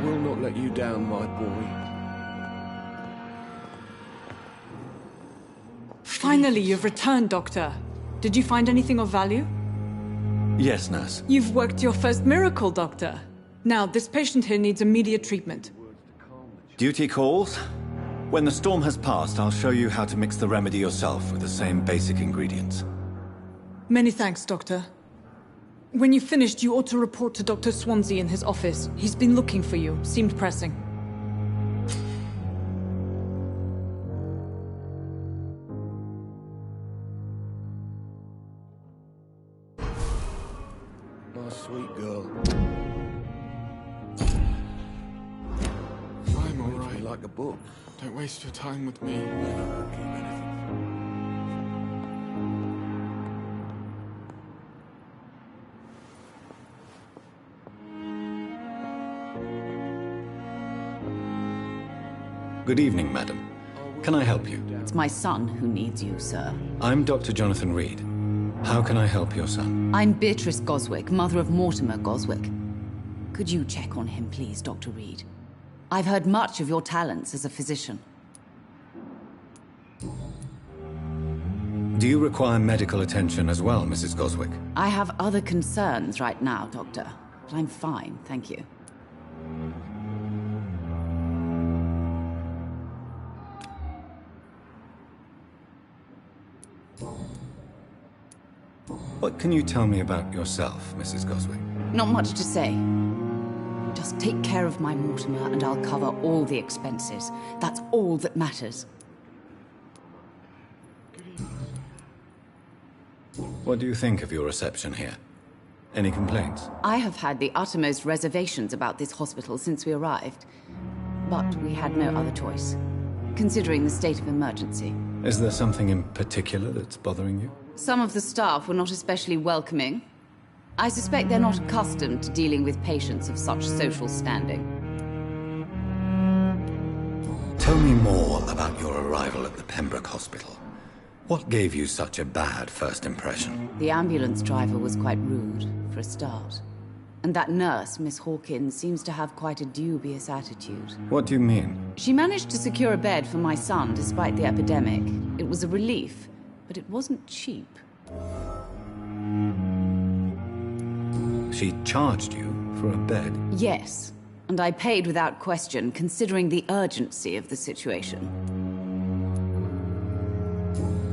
will not let you down, my boy. Finally, you've returned, Doctor. Did you find anything of value? Yes, nurse. You've worked your first miracle, Doctor. Now, this patient here needs immediate treatment. Duty calls. When the storm has passed, I'll show you how to mix the remedy yourself with the same basic ingredients. Many thanks, Doctor. When you've finished, you ought to report to Dr. Swansea in his office. He's been looking for you. Seemed pressing. My sweet girl. I'm alright. Like a book. Don't waste your time with me. Good evening, madam. Can I help you? It's my son who needs you, sir. I'm Dr. Jonathan Reed. How can I help your son? I'm Beatrice Goswick, mother of Mortimer Goswick. Could you check on him, please, Dr. Reed? I've heard much of your talents as a physician. Do you require medical attention as well, Mrs. Goswick? I have other concerns right now, Doctor. But I'm fine, thank you. What can you tell me about yourself, Mrs. Goswick? Not much to say. Just take care of my Mortimer and I'll cover all the expenses. That's all that matters. What do you think of your reception here? Any complaints? I have had the uttermost reservations about this hospital since we arrived. But we had no other choice, considering the state of emergency. Is there something in particular that's bothering you? Some of the staff were not especially welcoming. I suspect they're not accustomed to dealing with patients of such social standing. Tell me more about your arrival at the Pembroke Hospital. What gave you such a bad first impression? The ambulance driver was quite rude, for a start. And that nurse, Miss Hawkins, seems to have quite a dubious attitude. What do you mean? She managed to secure a bed for my son despite the epidemic. It was a relief, but it wasn't cheap. She charged you for a bed? Yes, and I paid without question, considering the urgency of the situation.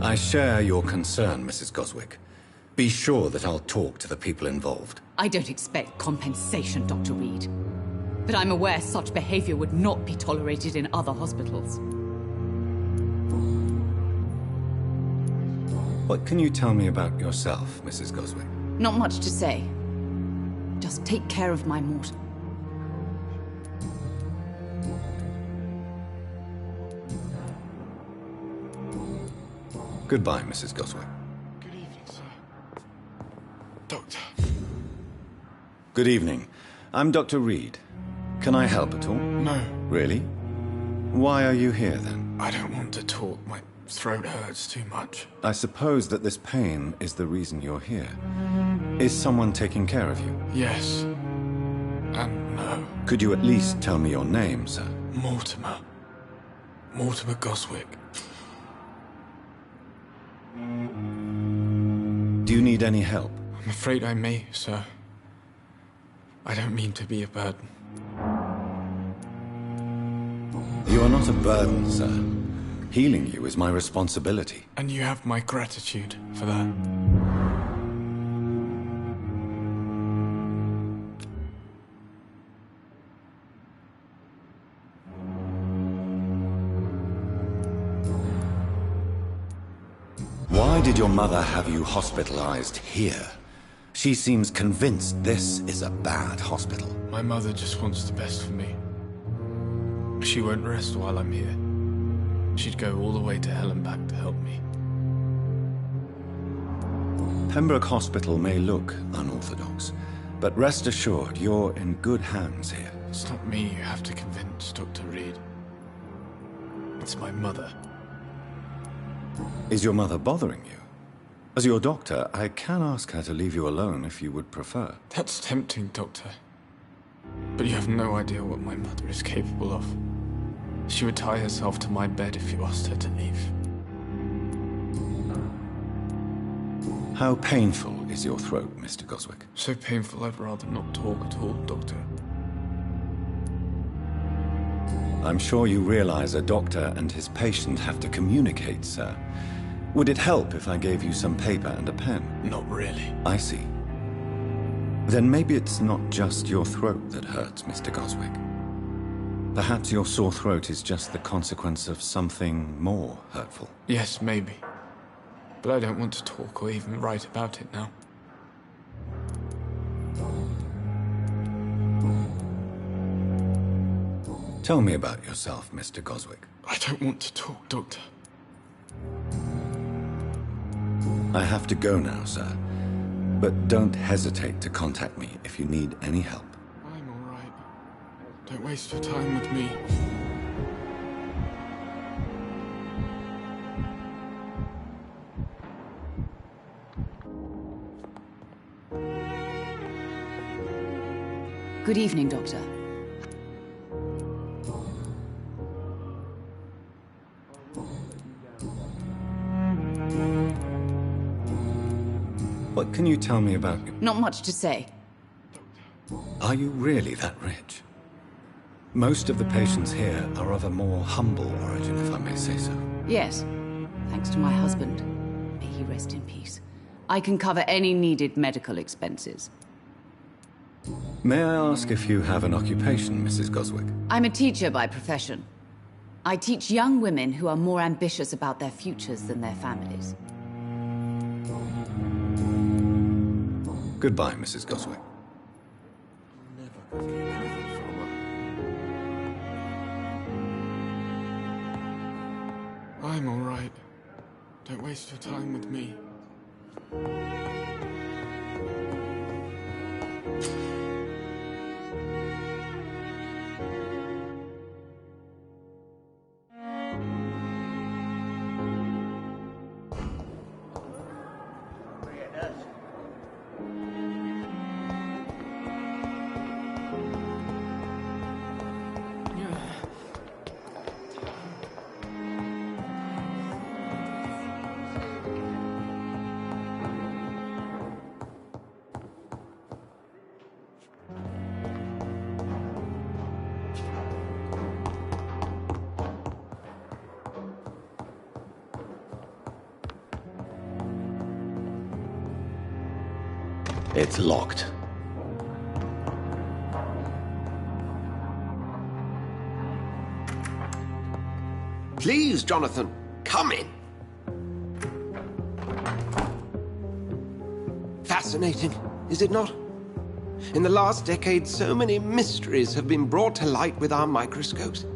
I share your concern, Mrs. Goswick. Be sure that I'll talk to the people involved. I don't expect compensation, Dr. Reed. But I'm aware such behavior would not be tolerated in other hospitals. What can you tell me about yourself, Mrs. Goswick? Not much to say. Just take care of my Mortimer. Goodbye, Mrs. Goswick. Good evening, sir. Doctor. Good evening. I'm Dr. Reed. Can I help at all? No. Really? Why are you here, then? I don't want to talk. My throat hurts too much. I suppose that this pain is the reason you're here. Is someone taking care of you? Yes. And no. Could you at least tell me your name, sir? Mortimer. Mortimer Goswick. Do you need any help? I'm afraid I may, sir. I don't mean to be a burden. You are not a burden, sir. Healing you is my responsibility. And you have my gratitude for that. Why did your mother have you hospitalized here? She seems convinced this is a bad hospital. My mother just wants the best for me. She won't rest while I'm here. She'd go all the way to hell and back to help me. Pembroke Hospital may look unorthodox, but rest assured you're in good hands here. It's not me you have to convince, Dr. Reed. It's my mother. Is your mother bothering you? As your doctor, I can ask her to leave you alone if you would prefer. That's tempting, Doctor. But you have no idea what my mother is capable of. She would tie herself to my bed if you asked her to leave. How painful is your throat, Mr. Goswick? So painful I'd rather not talk at all, Doctor. I'm sure you realize a doctor and his patient have to communicate, sir. Would it help if I gave you some paper and a pen? Not really. I see. Then maybe it's not just your throat that hurts, Mr. Goswick. Perhaps your sore throat is just the consequence of something more hurtful. Yes, maybe. But I don't want to talk or even write about it now. Tell me about yourself, Mr. Goswick. I don't want to talk, Doctor. I have to go now, sir. But don't hesitate to contact me if you need any help. I'm all right. Don't waste your time with me. Good evening, Doctor. What can you tell me about you? Not much to say. Are you really that rich? Most of the patients here are of a more humble origin, if I may say so. Yes, thanks to my husband. May he rest in peace. I can cover any needed medical expenses. May I ask if you have an occupation, Mrs. Goswick? I'm a teacher by profession. I teach young women who are more ambitious about their futures than their families. Goodbye, Mrs. Goswick. I'm all right. Don't waste your time with me. It's locked. Please, Jonathan, come in. Fascinating, is it not? In the last decade, so many mysteries have been brought to light with our microscopes.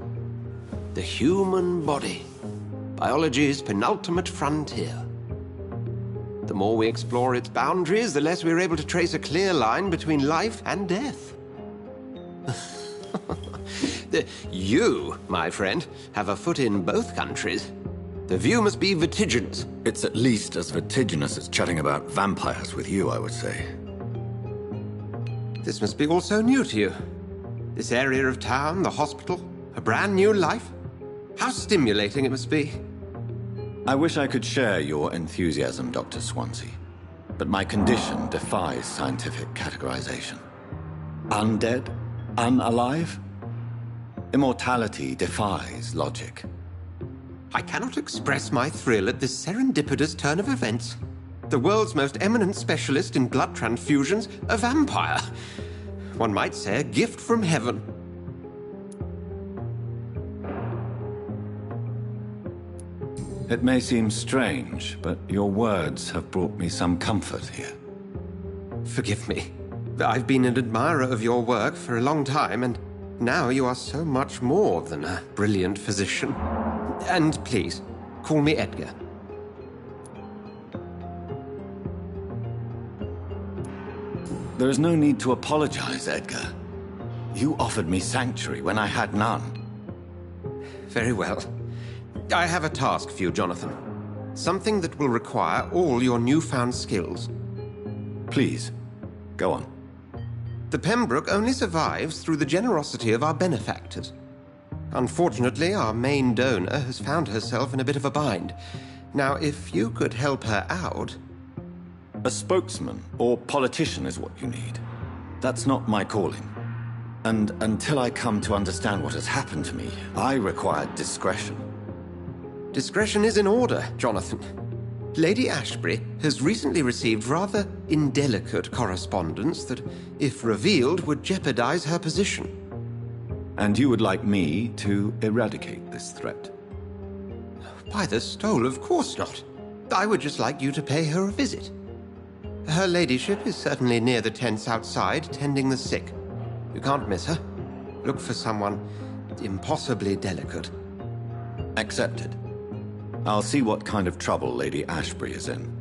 The human body, biology's penultimate frontier. The more we explore its boundaries, the less we're able to trace a clear line between life and death. You, my friend, have a foot in both countries. The view must be vertiginous. It's at least as vertiginous as chatting about vampires with you, I would say. This must be all so new to you. This area of town, the hospital, a brand new life. How stimulating it must be. I wish I could share your enthusiasm, Dr. Swansea, but my condition defies scientific categorization. Undead? Unalive? Immortality defies logic. I cannot express my thrill at this serendipitous turn of events. The world's most eminent specialist in blood transfusions, a vampire. One might say a gift from heaven. It may seem strange, but your words have brought me some comfort here. Forgive me. I've been an admirer of your work for a long time, and now you are so much more than a brilliant physician. And please, call me Edgar. There is no need to apologize, Edgar. You offered me sanctuary when I had none. Very well. I have a task for you, Jonathan. Something that will require all your newfound skills. Please, go on. The Pembroke only survives through the generosity of our benefactors. Unfortunately, our main donor has found herself in a bit of a bind. Now, if you could help her out... A spokesman or politician is what you need. That's not my calling. And until I come to understand what has happened to me, I require discretion. Discretion is in order, Jonathan. Lady Ashbury has recently received rather indelicate correspondence that, if revealed, would jeopardize her position. And you would like me to eradicate this threat? By the stole, of course not. I would just like you to pay her a visit. Her ladyship is certainly near the tents outside, tending the sick. You can't miss her. Look for someone impossibly delicate. Accepted. I'll see what kind of trouble Lady Ashbury is in.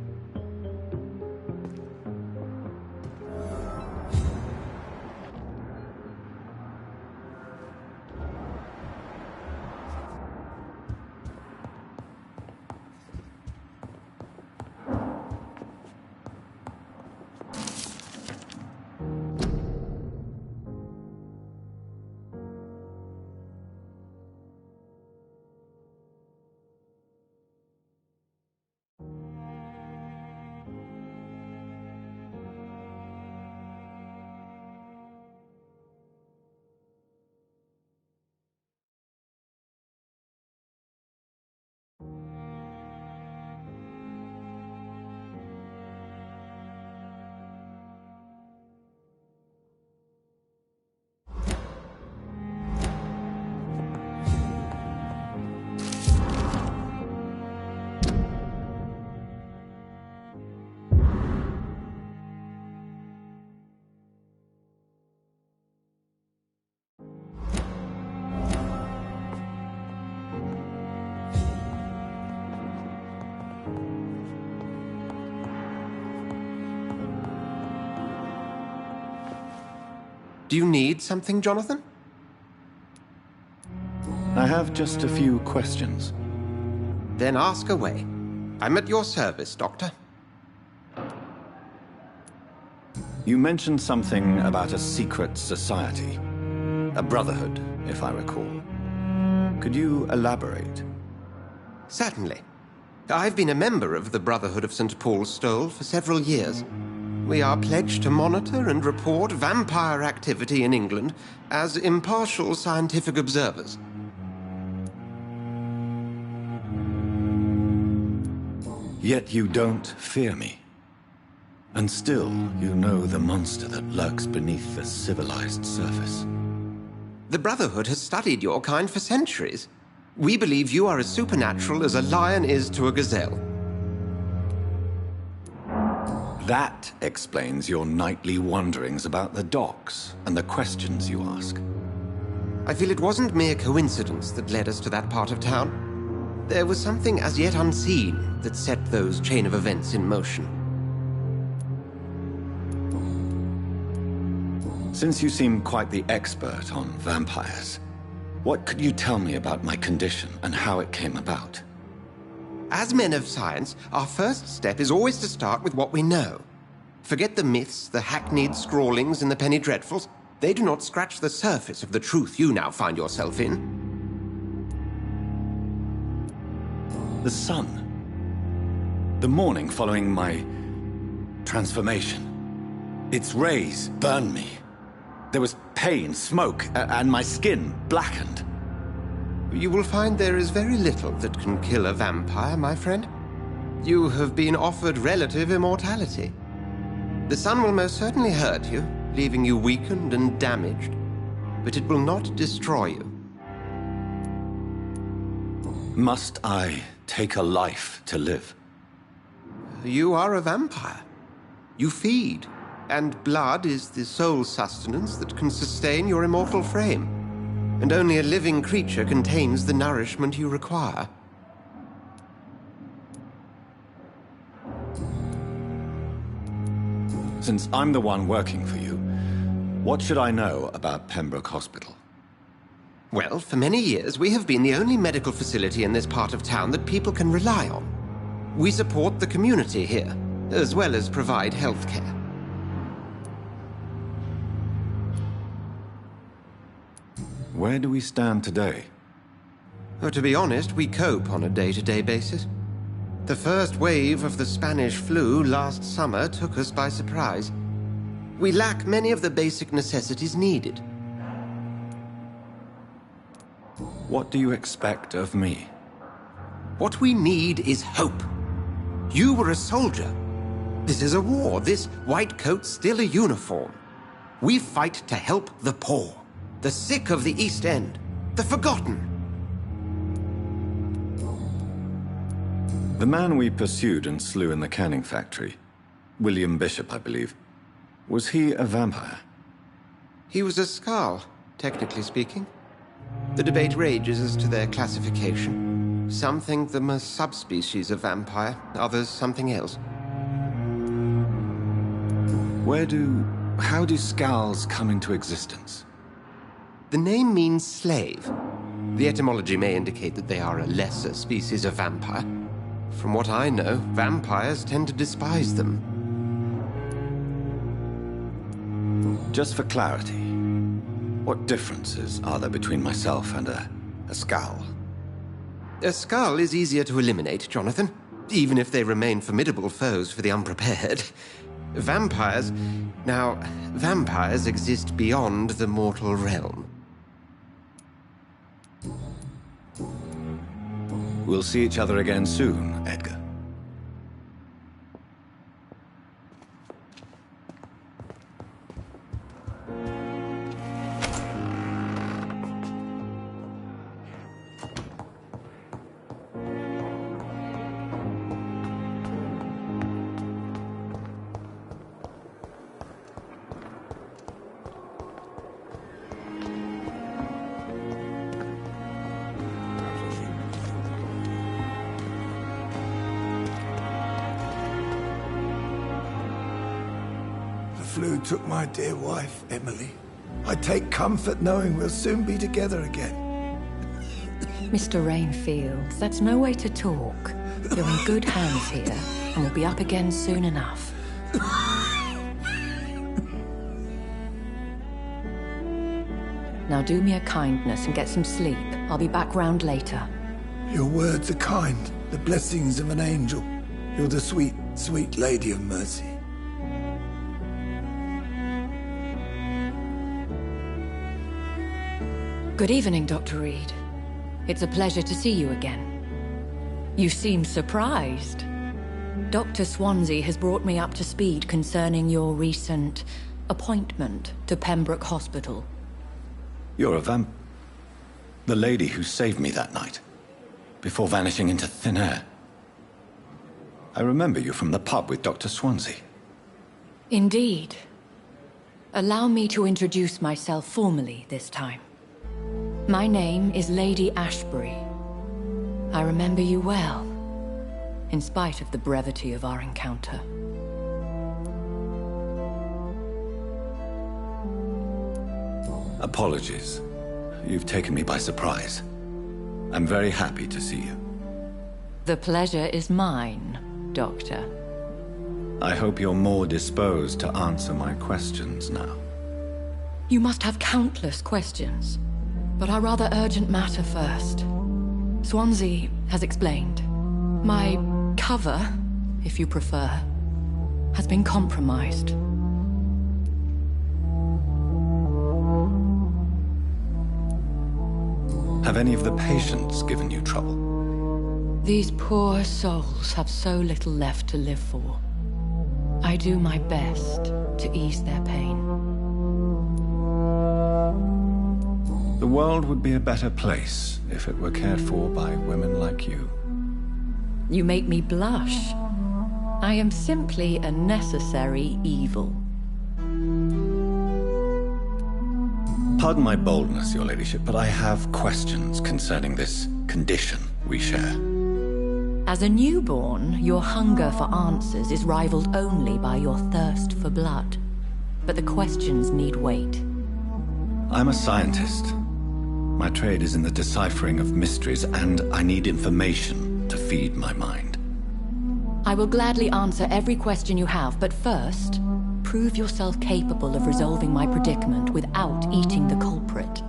Do you need something, Jonathan? I have just a few questions. Then ask away. I'm at your service, Doctor. You mentioned something about a secret society. A brotherhood, if I recall. Could you elaborate? Certainly. I've been a member of the Brotherhood of St. Paul's Stole for several years. We are pledged to monitor and report vampire activity in England as impartial scientific observers. Yet you don't fear me. And still, you know the monster that lurks beneath the civilized surface. The Brotherhood has studied your kind for centuries. We believe you are as supernatural as a lion is to a gazelle. That explains your nightly wanderings about the docks and the questions you ask. I feel it wasn't mere coincidence that led us to that part of town. There was something as yet unseen that set those chain of events in motion. Since you seem quite the expert on vampires, what could you tell me about my condition and how it came about? As men of science, our first step is always to start with what we know. Forget the myths, the hackneyed scrawlings in the penny dreadfuls. They do not scratch the surface of the truth you now find yourself in. The sun. The morning following my transformation. Its rays burned me. There was pain, smoke, and my skin blackened. You will find there is very little that can kill a vampire, my friend. You have been offered relative immortality. The sun will most certainly hurt you, leaving you weakened and damaged, but it will not destroy you. Must I take a life to live? You are a vampire. You feed, and blood is the sole sustenance that can sustain your immortal frame. And only a living creature contains the nourishment you require. Since I'm the one working for you, what should I know about Pembroke Hospital? Well, for many years, we have been the only medical facility in this part of town that people can rely on. We support the community here, as well as provide health care. Where do we stand today? Oh, to be honest, we cope on a day-to-day basis. The first wave of the Spanish flu last summer took us by surprise. We lack many of the basic necessities needed. What do you expect of me? What we need is hope. You were a soldier. This is a war. This white coat's still a uniform. We fight to help the poor, the sick of the East End, the forgotten. The man we pursued and slew in the canning factory, William Bishop, I believe, was he a vampire? He was a Skald, technically speaking. The debate rages as to their classification. Some think them a subspecies of vampire, others something else. How do Skalds come into existence? The name means slave. The etymology may indicate that they are a lesser species of vampire. From what I know, vampires tend to despise them. Just for clarity, what differences are there between myself and a Skald? A Skald is easier to eliminate, Jonathan, even if they remain formidable foes for the unprepared. Vampires... Now, vampires exist beyond the mortal realm. We'll see each other again soon, Edgar. The flu took my dear wife, Emily. I take comfort knowing we'll soon be together again. Mr. Rainfield, that's no way to talk. You're in good hands here, and we'll be up again soon enough. Now do me a kindness and get some sleep. I'll be back round later. Your words are kind, the blessings of an angel. You're the sweet, sweet Lady of Mercy. Good evening, Dr. Reed. It's a pleasure to see you again. You seem surprised. Dr. Swansea has brought me up to speed concerning your recent appointment to Pembroke Hospital. You're a the lady who saved me that night, before vanishing into thin air. I remember you from the pub with Dr. Swansea. Indeed. Allow me to introduce myself formally this time. My name is Lady Ashbury. I remember you well, in spite of the brevity of our encounter. Apologies. You've taken me by surprise. I'm very happy to see you. The pleasure is mine, Doctor. I hope you're more disposed to answer my questions now. You must have countless questions, but our rather urgent matter first. Swansea has explained. My cover, if you prefer, has been compromised. Have any of the patients given you trouble? These poor souls have so little left to live for. I do my best to ease their pain. The world would be a better place if it were cared for by women like you. You make me blush. I am simply a necessary evil. Pardon my boldness, Your Ladyship, but I have questions concerning this condition we share. As a newborn, your hunger for answers is rivaled only by your thirst for blood. But the questions need wait. I'm a scientist. My trade is in the deciphering of mysteries, and I need information to feed my mind. I will gladly answer every question you have, but first, prove yourself capable of resolving my predicament without eating the culprit.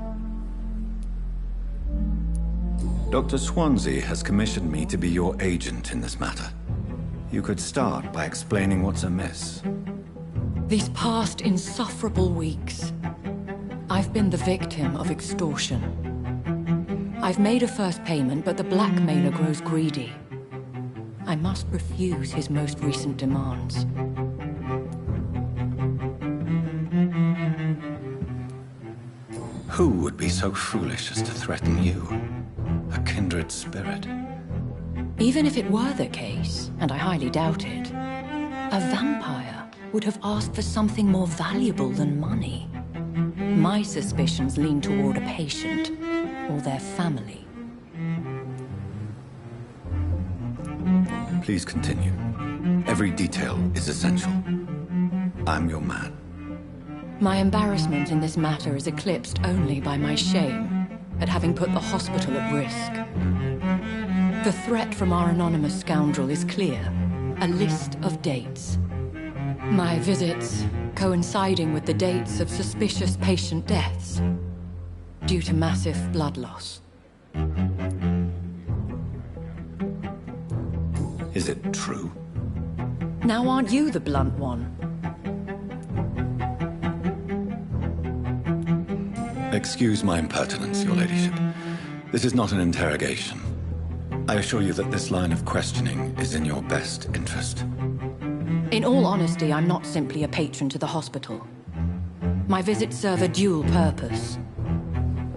Dr. Swansea has commissioned me to be your agent in this matter. You could start by explaining what's amiss. These past insufferable weeks, I've been the victim of extortion. I've made a first payment, but the blackmailer grows greedy. I must refuse his most recent demands. Who would be so foolish as to threaten you? A kindred spirit. Even if it were the case, and I highly doubt it, a vampire would have asked for something more valuable than money. My suspicions lean toward a patient or their family. Please continue. Every detail is essential. I'm your man. My embarrassment in this matter is eclipsed only by my shame at having put the hospital at risk. The threat from our anonymous scoundrel is clear. A list of dates. My visits coinciding with the dates of suspicious patient deaths due to massive blood loss. Is it true? Now aren't you the blunt one? Excuse my impertinence, Your Ladyship. This is not an interrogation. I assure you that this line of questioning is in your best interest. In all honesty, I'm not simply a patron to the hospital. My visits serve a dual purpose.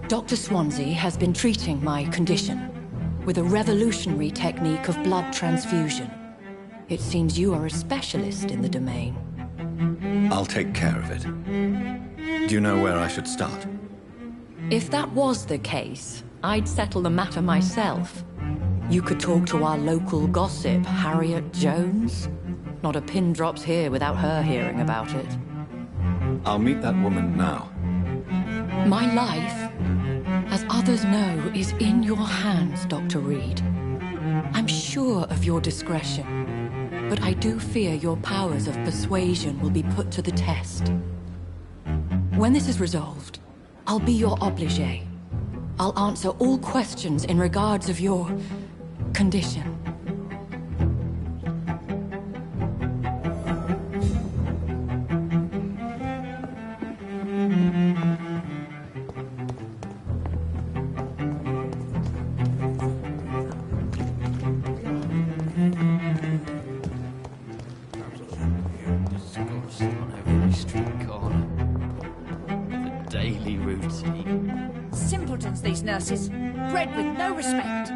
Dr. Swansea has been treating my condition with a revolutionary technique of blood transfusion. It seems you are a specialist in the domain. I'll take care of it. Do you know where I should start? If that was the case, I'd settle the matter myself. You could talk to our local gossip, Harriet Jones. Not a pin drops here without her hearing about it. I'll meet that woman now. My life, as others know, is in your hands, Dr. Reed. I'm sure of your discretion, but I do fear your powers of persuasion will be put to the test. When this is resolved, I'll be your obligé. I'll answer all questions in regards of your condition. Simpletons, these nurses. Bred with no respect.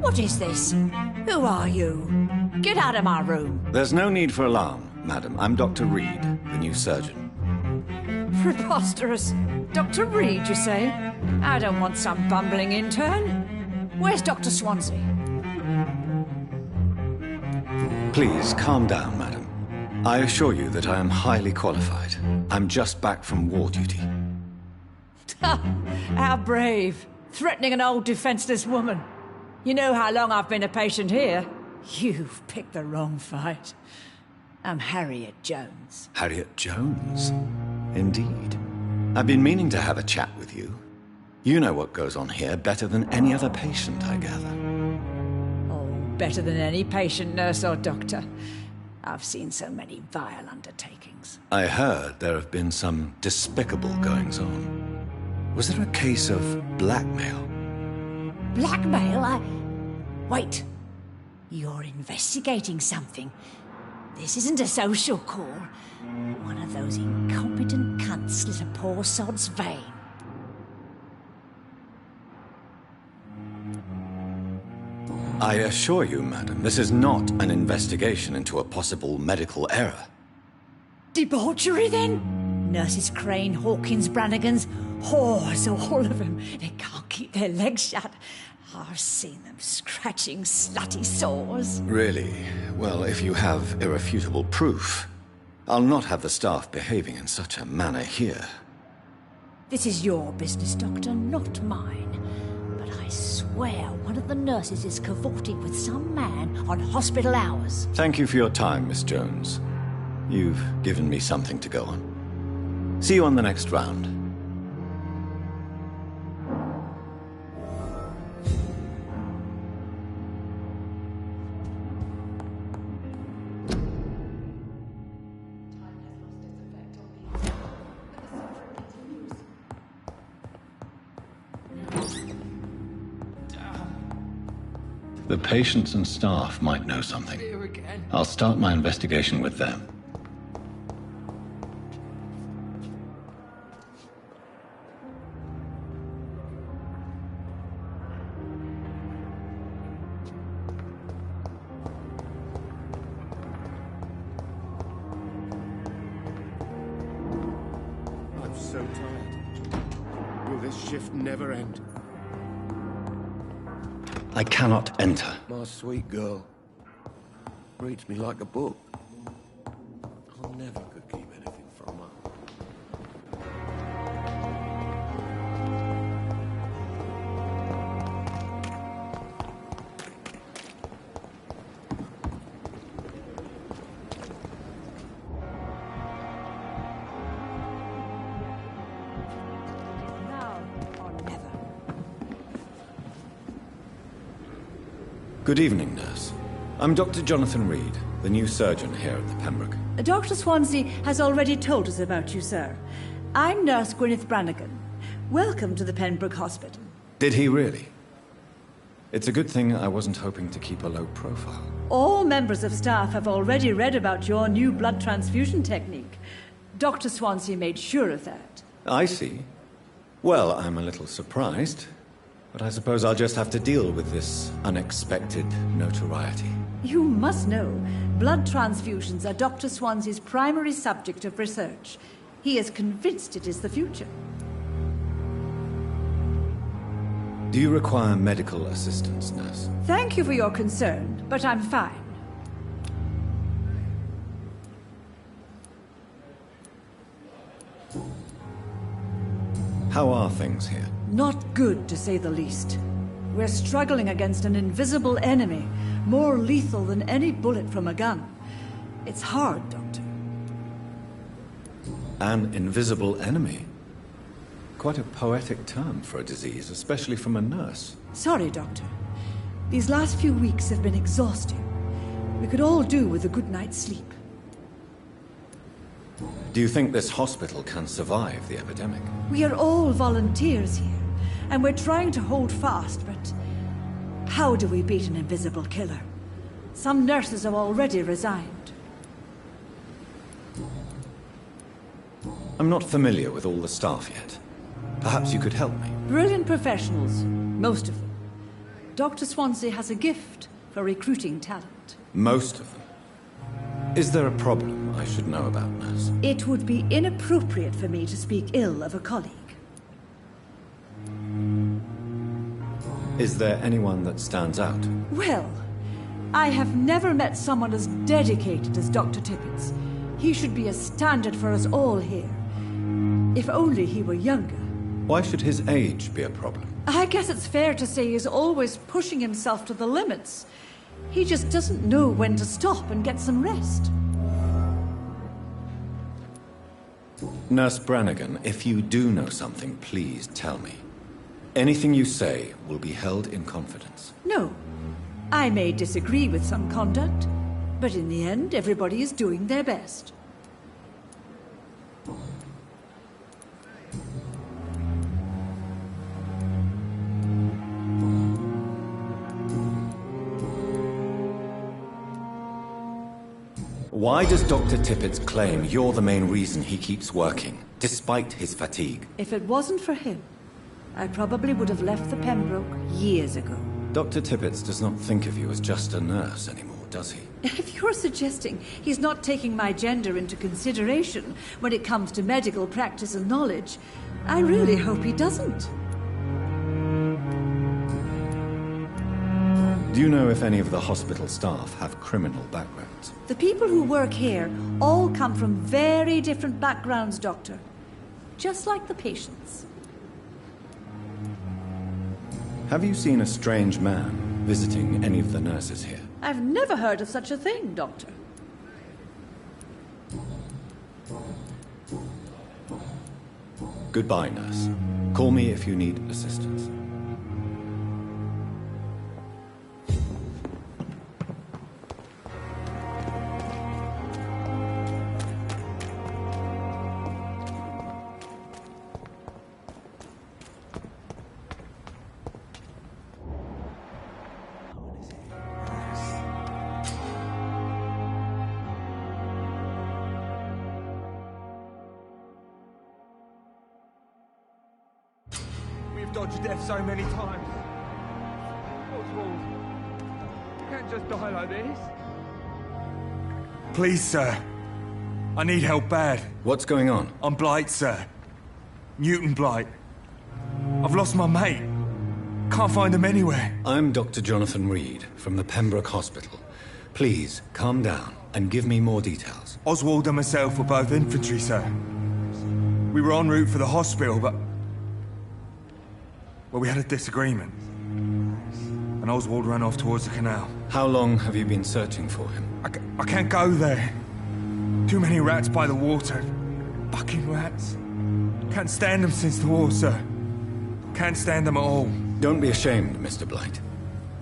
What is this? Who are you? Get out of my room. There's no need for alarm, madam. I'm Dr. Reed, the new surgeon. Preposterous. Dr. Reed, you say? I don't want some bumbling intern. Where's Dr. Swansea? Please, calm down, madam. I assure you that I am highly qualified. I'm just back from war duty. How brave. Threatening an old defenseless woman. You know how long I've been a patient here. You've picked the wrong fight. I'm Harriet Jones. Harriet Jones? Indeed. I've been meaning to have a chat with you. You know what goes on here better than any other patient, I gather. Oh, better than any patient, nurse or doctor. I've seen so many vile undertakings. I heard there have been some despicable goings-on. Was there a case of blackmail? Blackmail? Wait. You're investigating something. This isn't a social call. One of those incompetent cunts slit a poor sod's vein. I assure you, madam, this is not an investigation into a possible medical error. Debauchery, then? Nurses Crane, Hawkins, Brannigans, whores, all of them. They can't keep their legs shut. I've seen them scratching slutty sores. Really? Well, if you have irrefutable proof, I'll not have the staff behaving in such a manner here. This is your business, Doctor, not mine. But I swear one of the nurses is cavorting with some man on hospital hours. Thank you for your time, Miss Jones. You've given me something to go on. See you on the next round. The patients and staff might know something. I'll start my investigation with them. I'm so tired. Will this shift never end? I cannot enter. My sweet girl. Reads me like a book. I never could keep anything from her. Now or never. Good evening, nurse. I'm Dr. Jonathan Reed, the new surgeon here at the Pembroke. Dr. Swansea has already told us about you, sir. I'm Nurse Gwyneth Brannigan. Welcome to the Pembroke Hospital. Did he really? It's a good thing I wasn't hoping to keep a low profile. All members of staff have already read about your new blood transfusion technique. Dr. Swansea made sure of that. I see. Well, I'm a little surprised, but I suppose I'll just have to deal with this unexpected notoriety. You must know, blood transfusions are Dr. Swansea's primary subject of research. He is convinced it is the future. Do you require medical assistance, nurse? Thank you for your concern, but I'm fine. How are things here? Not good, to say the least. We're struggling against an invisible enemy, more lethal than any bullet from a gun. It's hard, Doctor. An invisible enemy? Quite a poetic term for a disease, especially from a nurse. Sorry, Doctor. These last few weeks have been exhausting. We could all do with a good night's sleep. Do you think this hospital can survive the epidemic? We are all volunteers here, and we're trying to hold fast, but how do we beat an invisible killer? Some nurses have already resigned. I'm not familiar with all the staff yet. Perhaps you could help me. Brilliant professionals, most of them. Dr. Swansea has a gift for recruiting talent. Most of them. Is there a problem I should know about, nurse? It would be inappropriate for me to speak ill of a colleague. Is there anyone that stands out? Well, I have never met someone as dedicated as Dr. Tippett. He should be a standard for us all here. If only he were younger. Why should his age be a problem? I guess it's fair to say he's always pushing himself to the limits. He just doesn't know when to stop and get some rest. Nurse Brannigan, if you do know something, please tell me. Anything you say will be held in confidence. No. I may disagree with some conduct, but in the end, everybody is doing their best. Why does Dr. Tippett claim you're the main reason he keeps working, despite his fatigue? If it wasn't for him, I probably would have left the Pembroke years ago. Dr. Tippett does not think of you as just a nurse anymore, does he? If you're suggesting he's not taking my gender into consideration when it comes to medical practice and knowledge, I really hope he doesn't. Do you know if any of the hospital staff have criminal backgrounds? The people who work here all come from very different backgrounds, Doctor. Just like the patients. Have you seen a strange man visiting any of the nurses here? I've never heard of such a thing, Doctor. Goodbye, nurse. Call me if you need assistance. We've dodged death so many times. Oswald, you can't just die like this. Please, sir. I need help bad. What's going on? I'm Blight, sir. Newton Blight. I've lost my mate. Can't find him anywhere. I'm Dr. Jonathan Reed from the Pembroke Hospital. Please, calm down and give me more details. Oswald and myself were both infantry, sir. We were en route for the hospital, but... well, we had a disagreement. And Oswald ran off towards the canal. How long have you been searching for him? I can't go there. Too many rats by the water. Fucking rats. Can't stand them since the war, sir. Can't stand them at all. Don't be ashamed, Mr. Blight.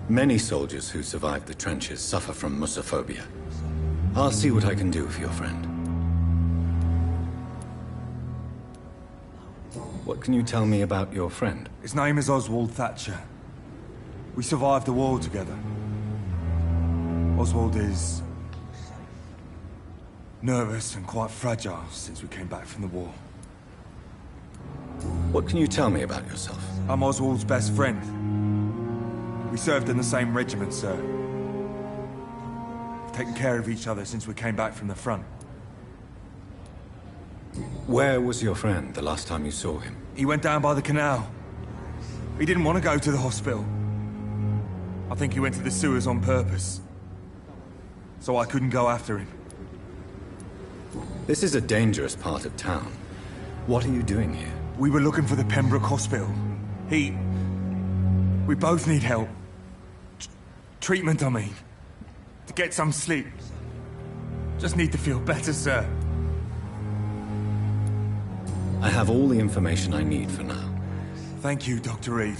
Many soldiers who survived the trenches suffer from musophobia. I'll see what I can do for your friend. What can you tell me about your friend? His name is Oswald Thatcher. We survived the war together. Oswald is... nervous and quite fragile since we came back from the war. What can you tell me about yourself? I'm Oswald's best friend. We served in the same regiment, sir. We've taken care of each other since we came back from the front. Where was your friend the last time you saw him? He went down by the canal. He didn't want to go to the hospital. I think he went to the sewers on purpose. So I couldn't go after him. This is a dangerous part of town. What are you doing here? We were looking for the Pembroke Hospital. We both need help. Treatment, I mean. To get some sleep. Just need to feel better, sir. I have all the information I need for now. Thank you, Dr. Reed.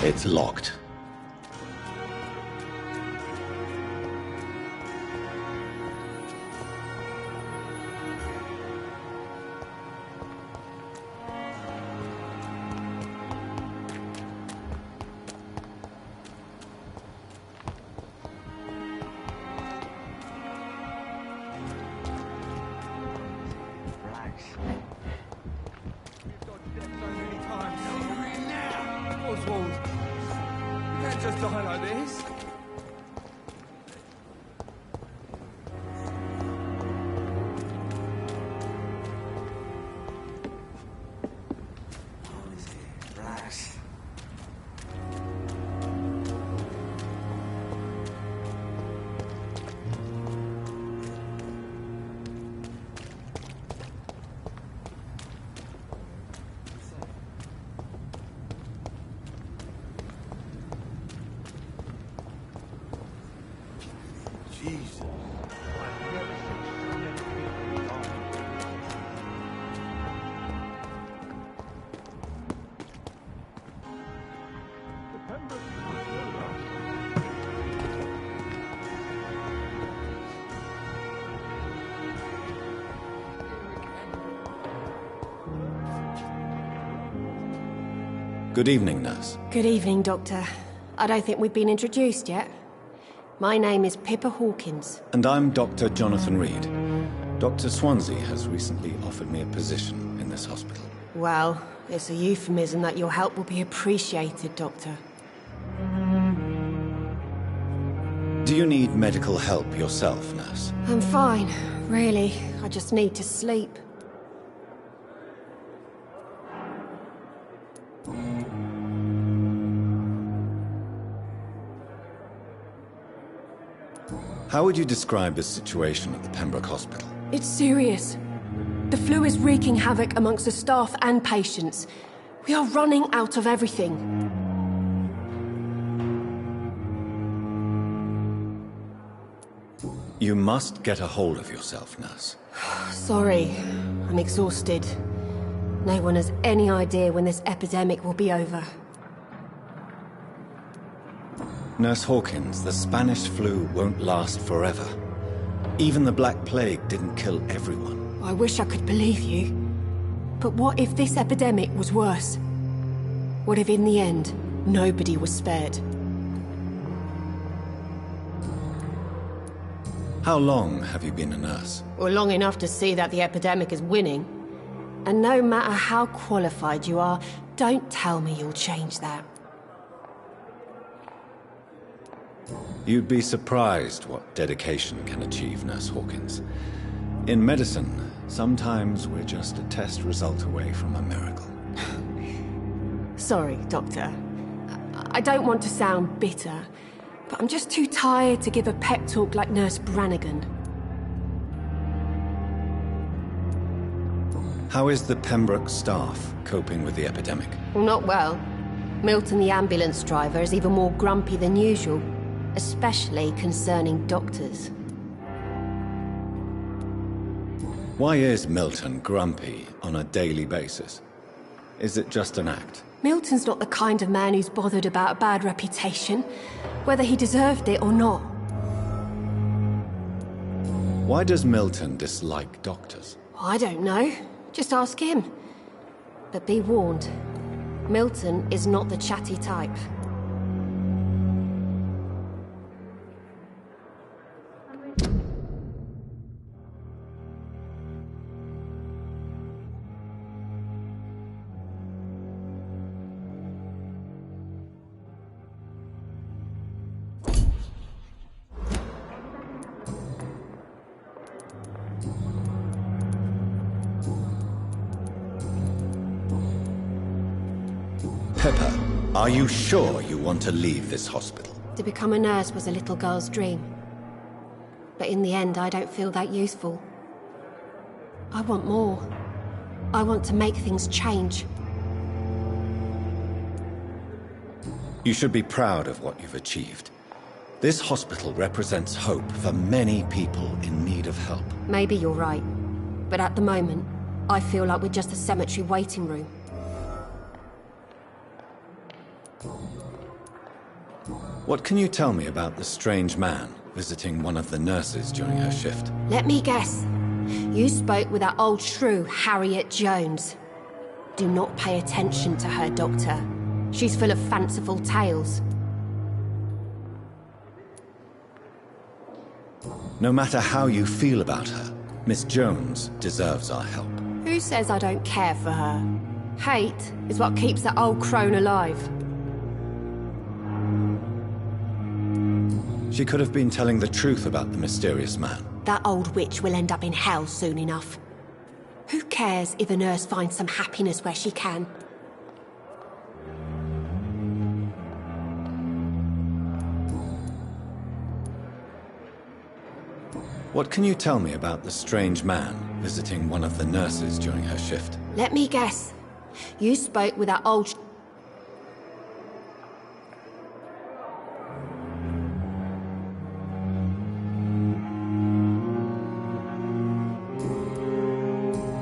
It's locked. Oswald, you can't just die like this. Relax. Jesus. I've never seen so many people die. Good evening, nurse. Good evening, Doctor. I don't think we've been introduced yet. My name is Pippa Hawkins. And I'm Dr. Jonathan Reed. Dr. Swansea has recently offered me a position in this hospital. Well, it's a euphemism that your help will be appreciated, Doctor. Do you need medical help yourself, nurse? I'm fine, really. I just need to sleep. How would you describe the situation at the Pembroke Hospital? It's serious. The flu is wreaking havoc amongst the staff and patients. We are running out of everything. You must get a hold of yourself, nurse. Sorry, I'm exhausted. No one has any idea when this epidemic will be over. Nurse Hawkins, the Spanish flu won't last forever. Even the Black Plague didn't kill everyone. I wish I could believe you. But what if this epidemic was worse? What if in the end, nobody was spared? How long have you been a nurse? Well, long enough to see that the epidemic is winning. And no matter how qualified you are, don't tell me you'll change that. You'd be surprised what dedication can achieve, Nurse Hawkins. In medicine, sometimes we're just a test result away from a miracle. Sorry, Doctor. I don't want to sound bitter, but I'm just too tired to give a pep talk like Nurse Brannigan. How is the Pembroke staff coping with the epidemic? Well, not well. Milton, the ambulance driver, is even more grumpy than usual, especially concerning doctors. Why is Milton grumpy on a daily basis? Is it just an act? Milton's not the kind of man who's bothered about a bad reputation, whether he deserved it or not. Why does Milton dislike doctors? I don't know. Just ask him. But be warned, Milton is not the chatty type. Pepper, are you sure you want to leave this hospital? To become a nurse was a little girl's dream. But in the end, I don't feel that useful. I want more. I want to make things change. You should be proud of what you've achieved. This hospital represents hope for many people in need of help. Maybe you're right. But at the moment, I feel like we're just a cemetery waiting room. What can you tell me about the strange man visiting one of the nurses during her shift? Let me guess. You spoke with that old shrew, Harriet Jones. Do not pay attention to her, Doctor. She's full of fanciful tales. No matter how you feel about her, Miss Jones deserves our help. Who says I don't care for her? Hate is what keeps that old crone alive. She could have been telling the truth about the mysterious man. That old witch will end up in hell soon enough. Who cares if a nurse finds some happiness where she can? What can you tell me about the strange man visiting one of the nurses during her shift? Let me guess. You spoke with that old...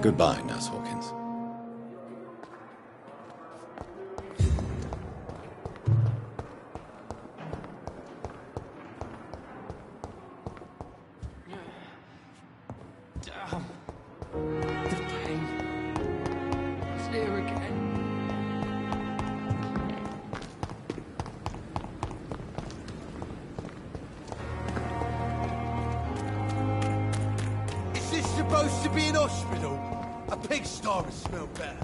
Goodbye, Nurse Hawkins. Damn. The pain. It's here again. Is this supposed to be an hospital? A pigsty would smell better.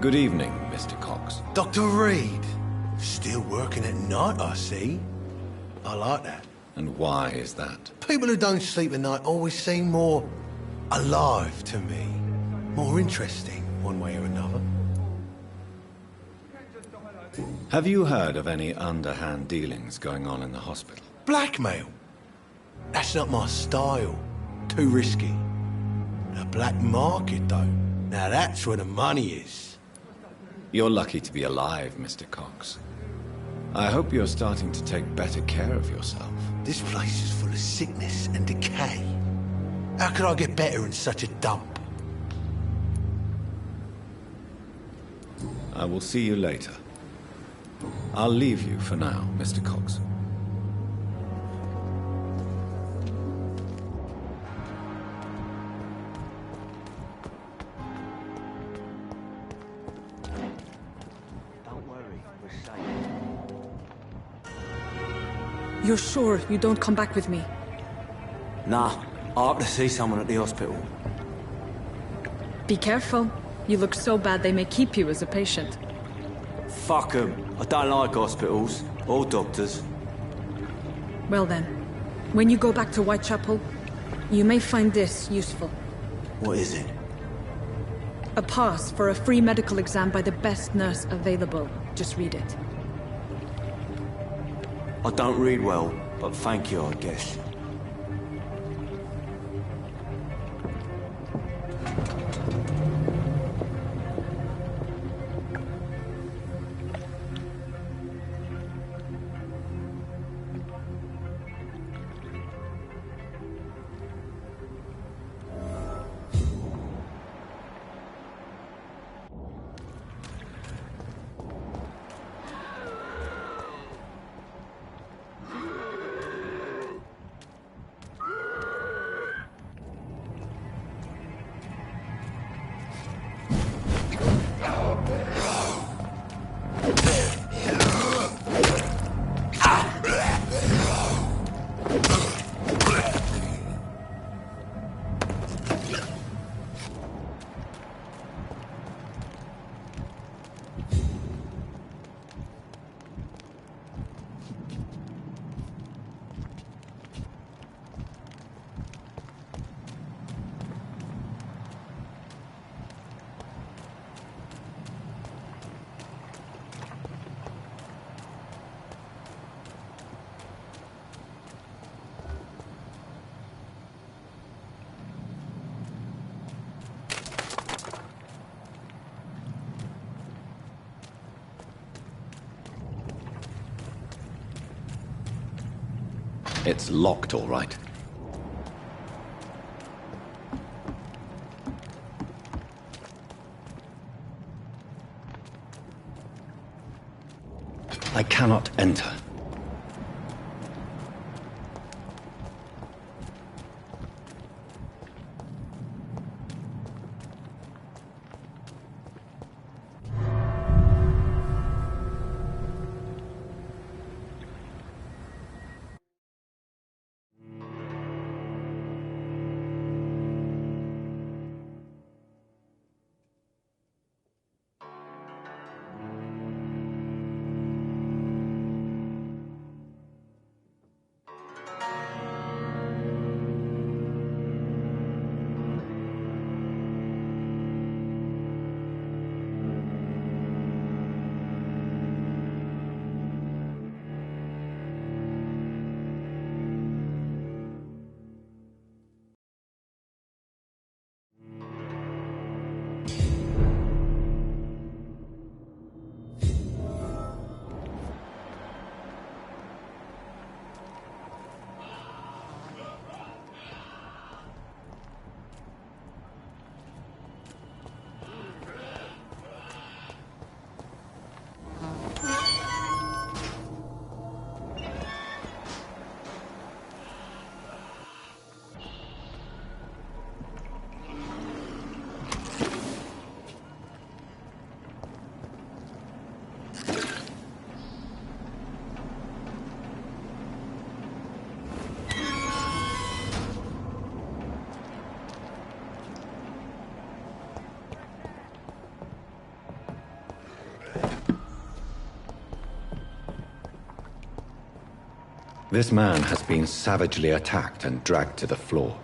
Good evening, Mr. Cox. Dr. Reed. Still working at night, I see. I like that. And why is that? People who don't sleep at night always seem more alive to me. More interesting, one way or another. Have you heard of any underhand dealings going on in the hospital? Blackmail? That's not my style. Too risky. The black market, though. Now that's where the money is. You're lucky to be alive, Mr. Cox. I hope you're starting to take better care of yourself. This place is full of sickness and decay. How could I get better in such a dump? I will see you later. I'll leave you for now, Mr. Cox. Don't worry, we're safe. You're sure you don't come back with me? Nah, I have to see someone at the hospital. Be careful. You look so bad they may keep you as a patient. Fuck 'em. I don't like hospitals, or doctors. Well then, when you go back to Whitechapel, you may find this useful. What is it? A pass for a free medical exam by the best nurse available. Just read it. I don't read well, but thank you, I guess. It's locked, all right. I cannot enter. This man has been savagely attacked and dragged to the floor.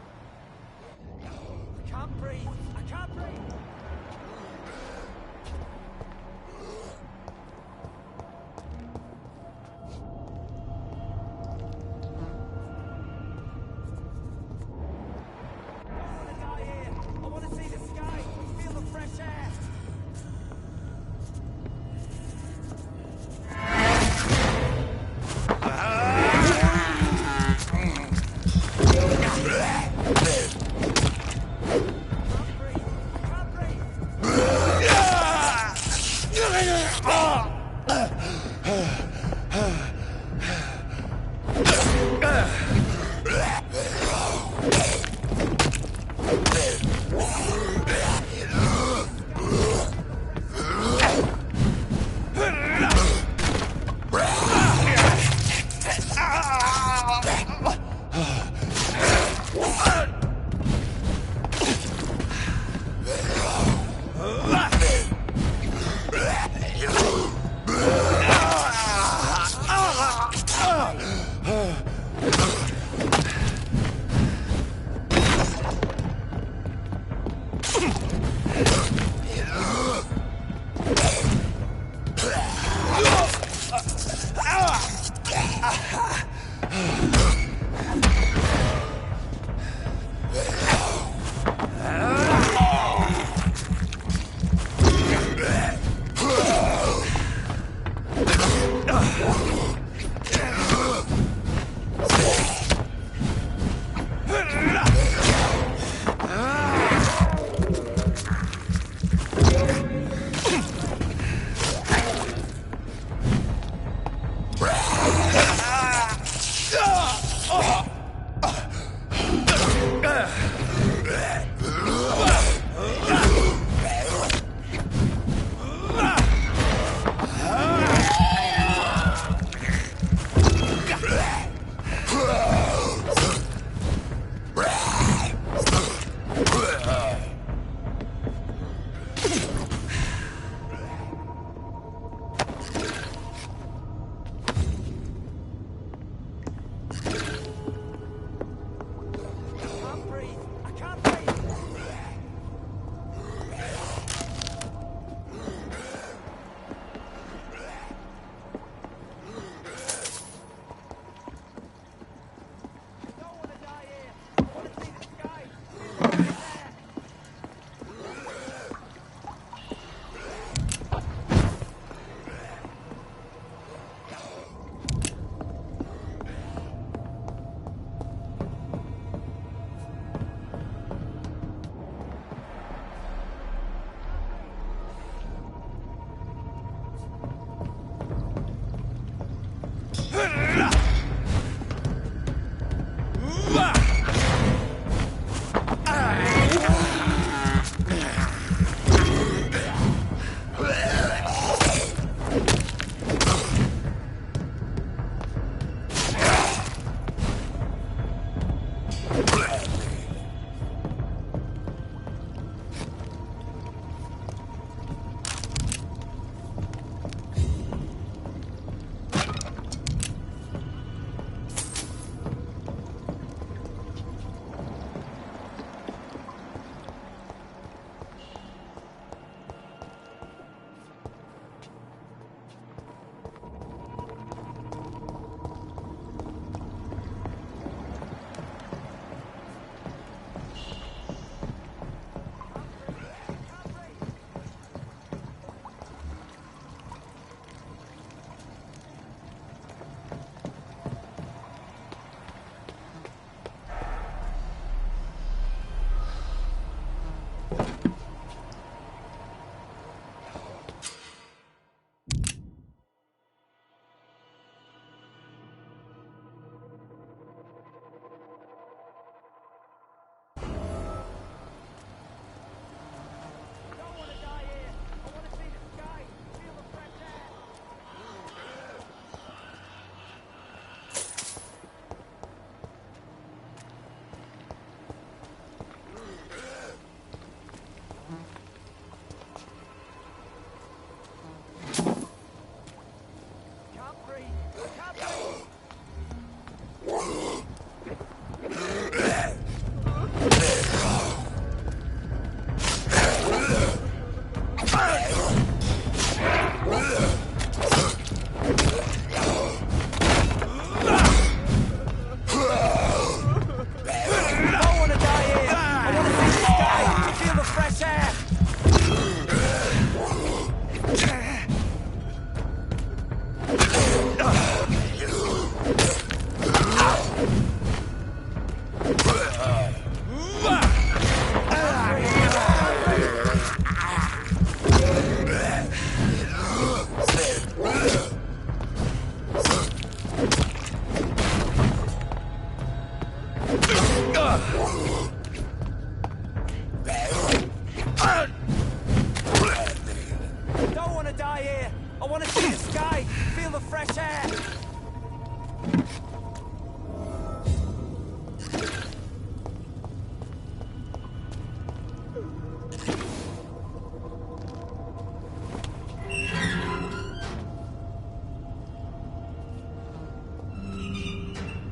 Don't want to die here. I want to see the sky, feel the fresh air.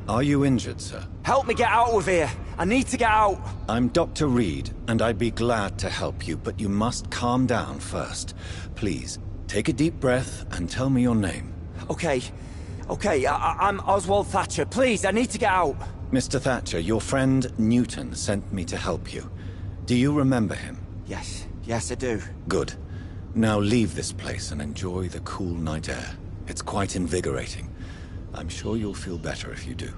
Are you injured, sir? Help me get out of here. I need to get out. I'm Dr. Reed, and I'd be glad to help you, but you must calm down first. Please, take a deep breath and tell me your name. Okay. I'm Oswald Thatcher. Please, I need to get out. Mr. Thatcher, your friend Newton sent me to help you. Do you remember him? Yes, I do. Good. Now leave this place and enjoy the cool night air. It's quite invigorating. I'm sure you'll feel better if you do.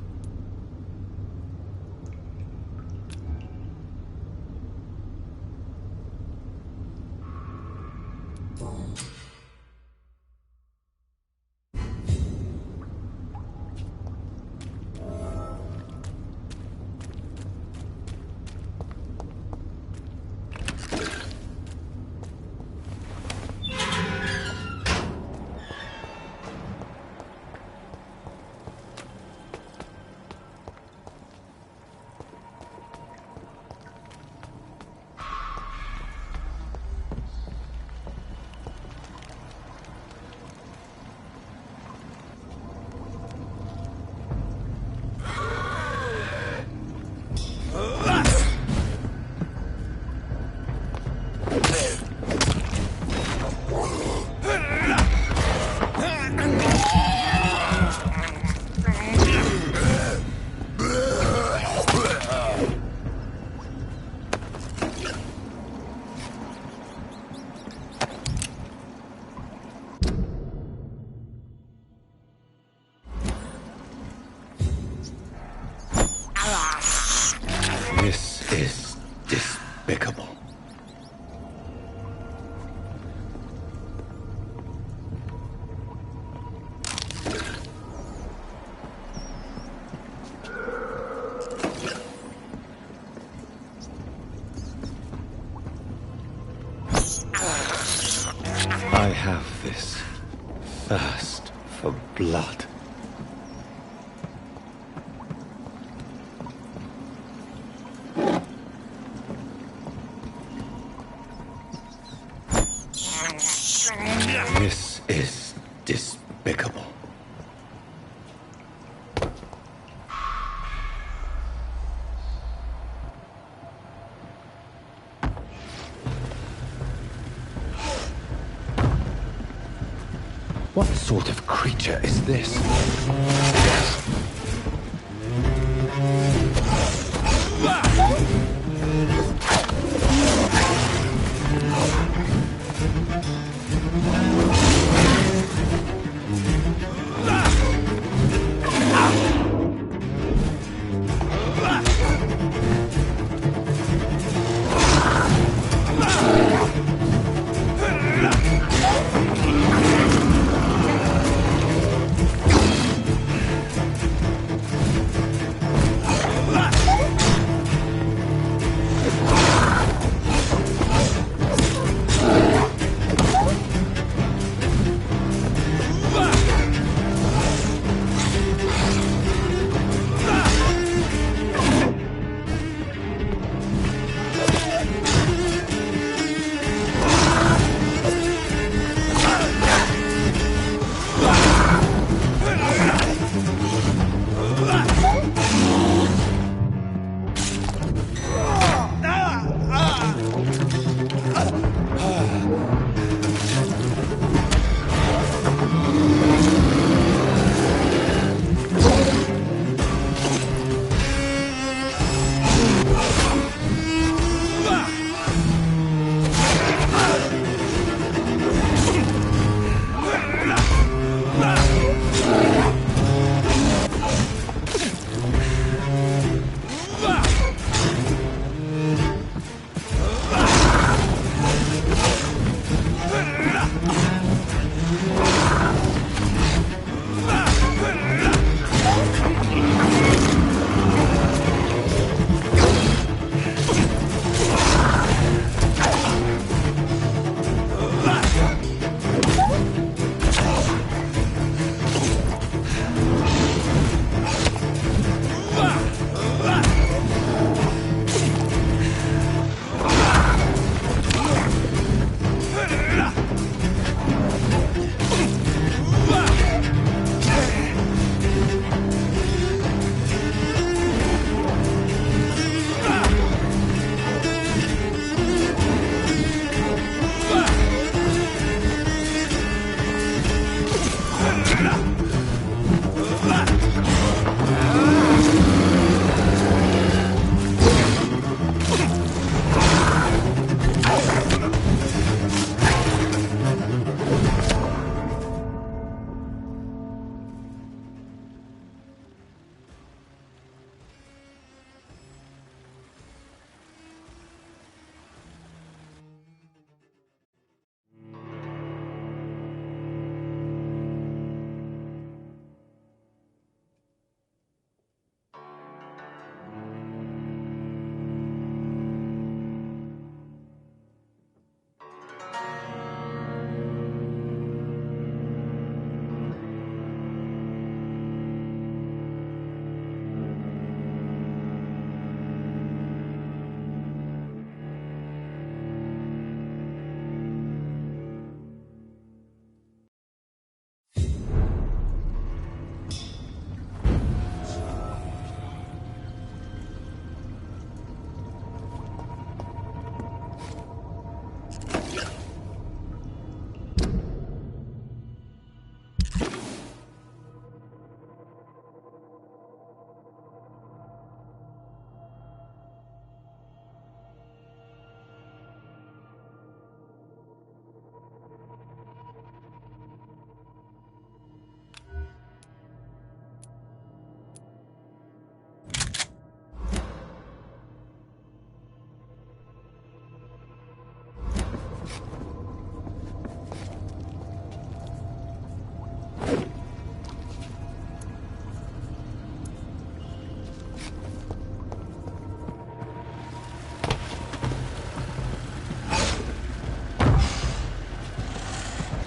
This is despicable. I have this thirst for blood. This is despicable. What sort of creature is this?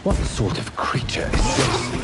What sort of creature is this?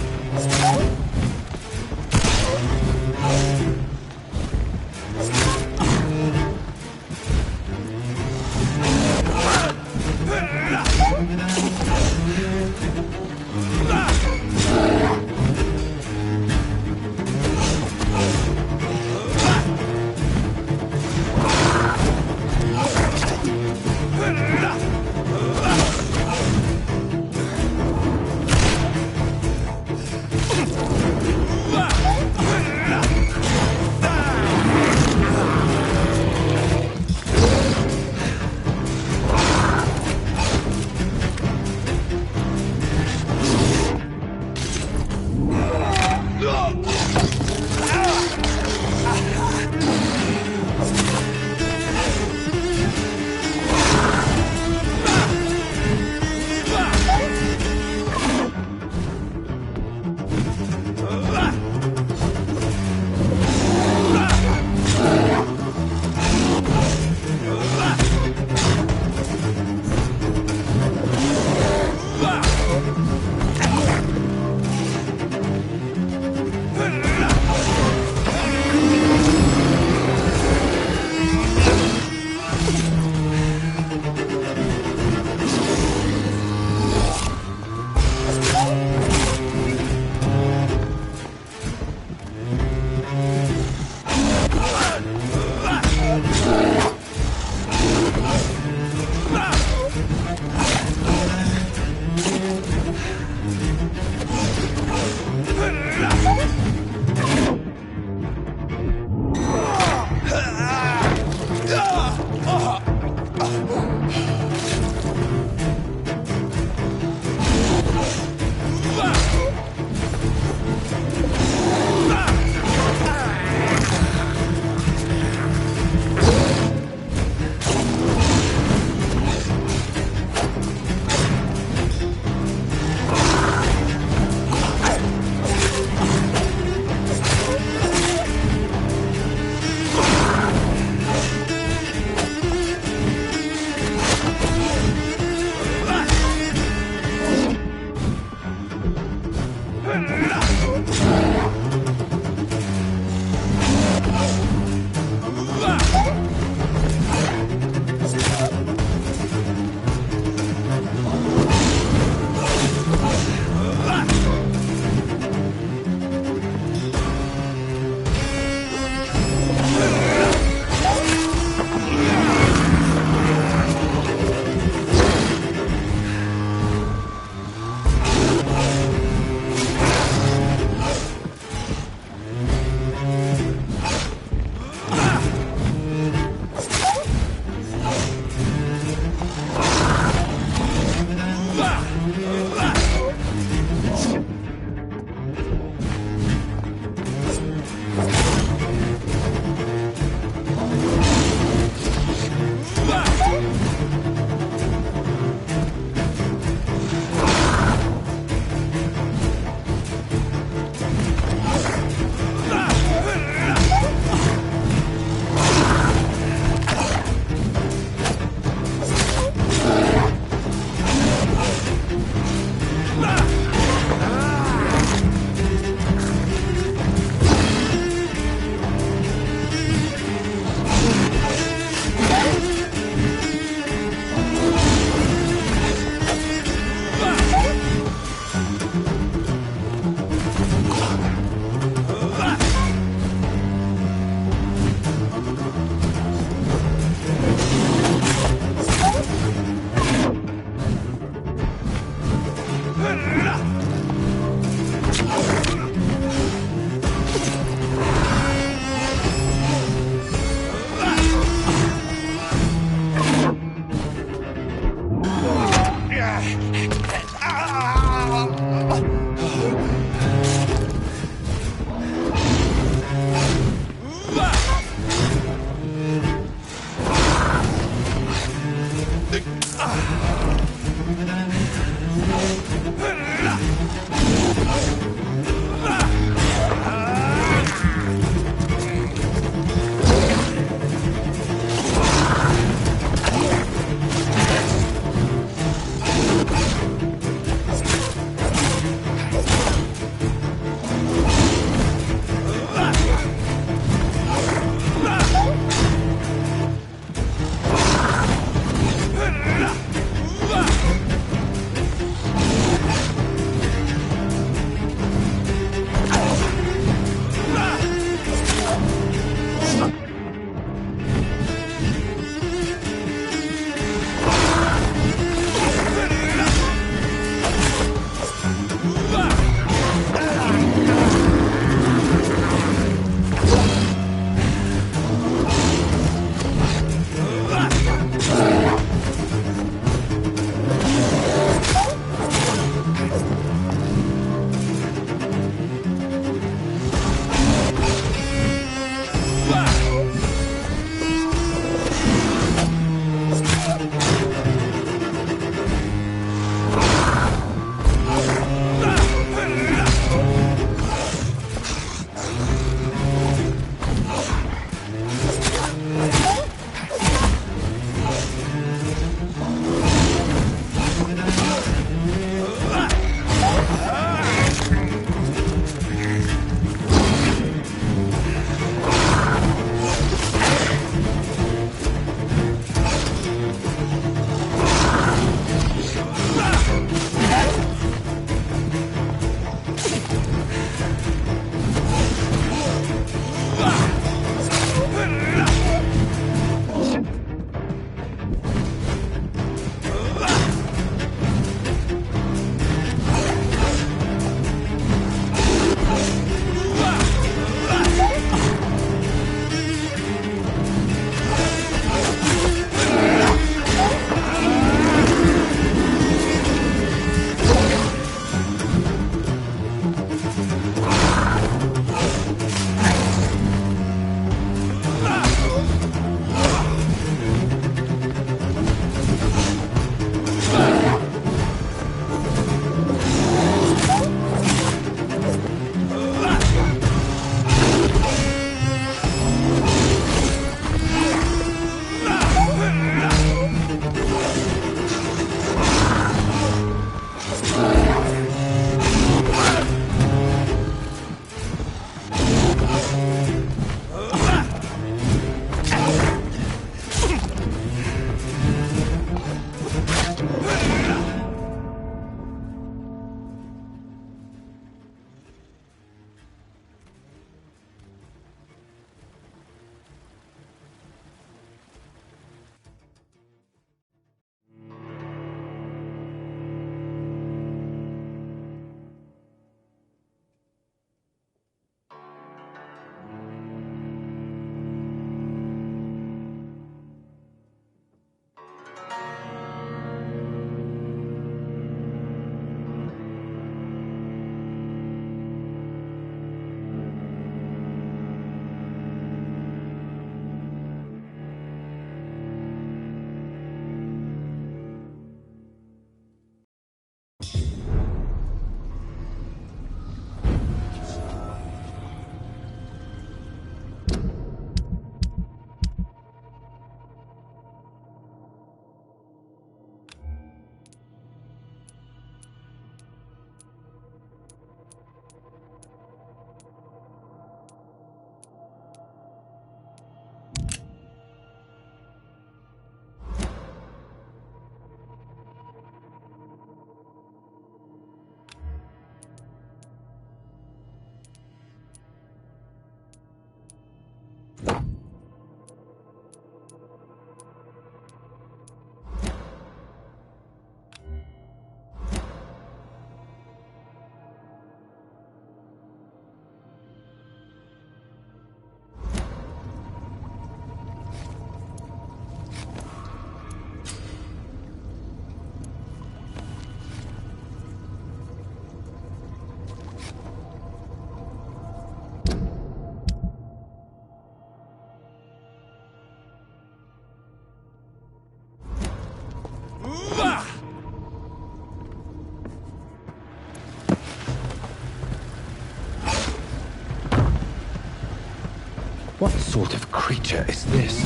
What sort of creature is this?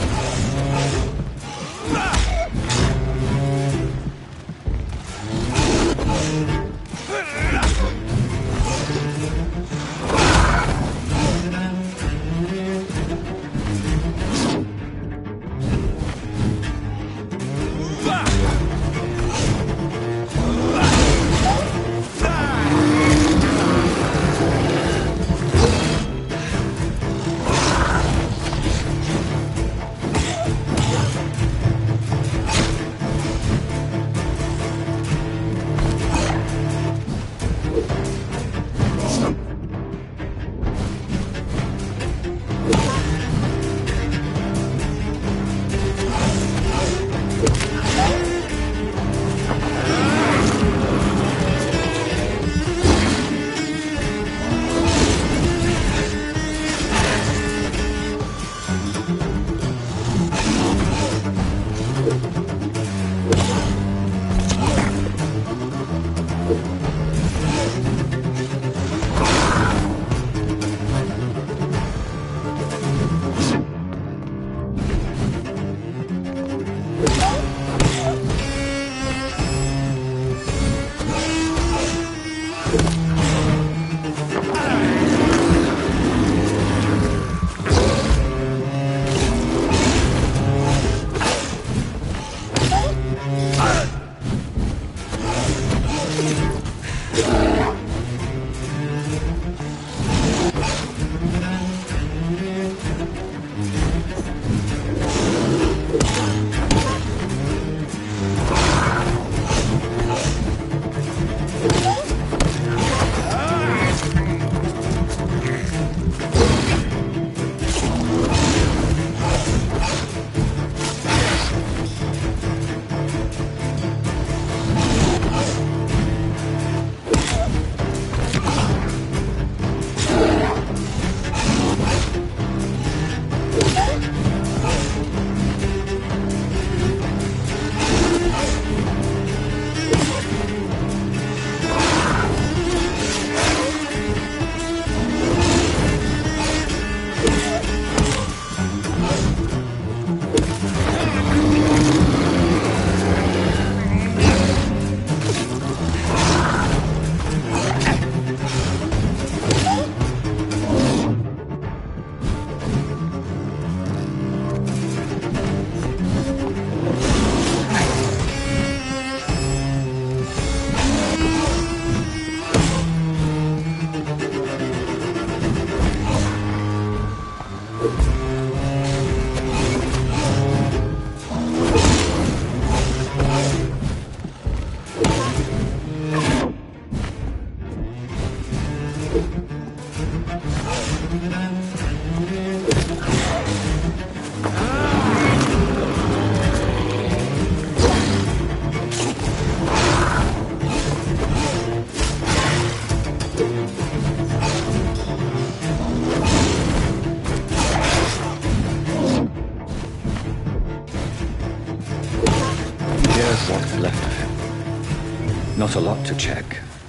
What's left of him. Not a lot to check,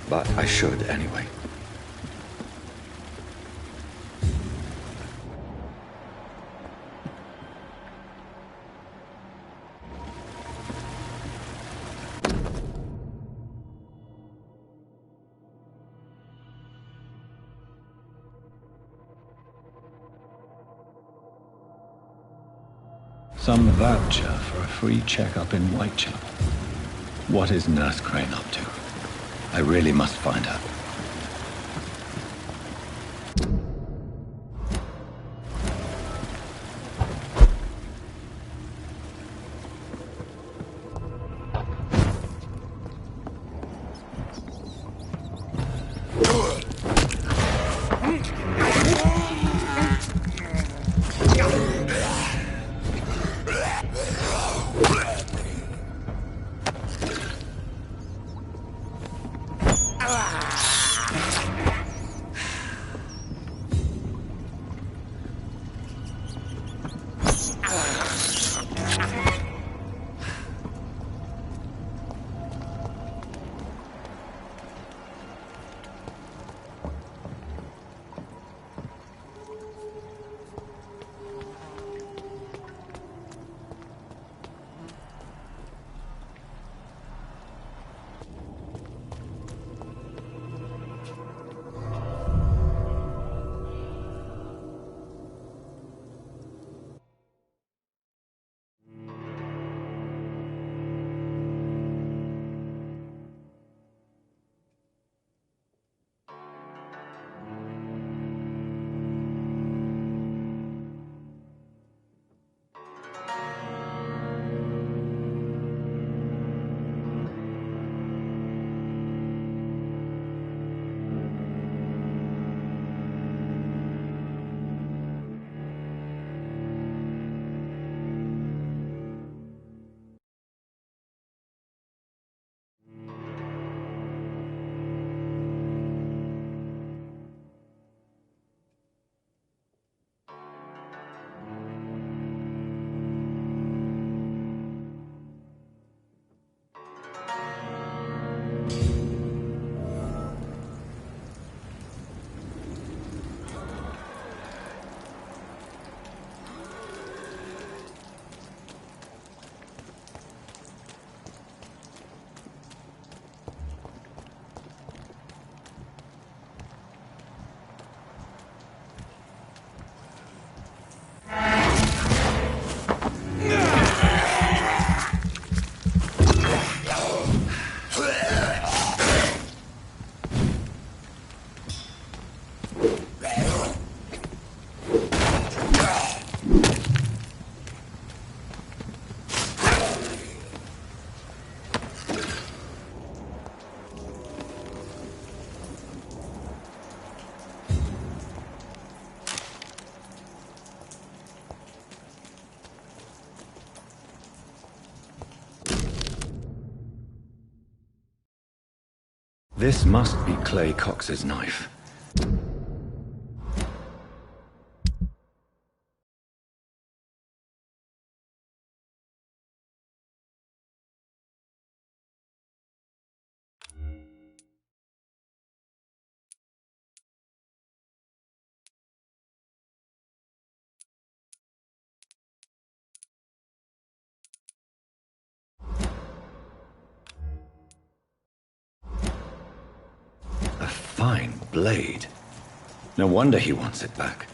but I should anyway. Some voucher for a free checkup in Whitechapel. What is Nurse Crane up to? I really must find her. This must be Clay Cox's knife. A fine blade. No wonder he wants it back.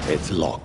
It's locked.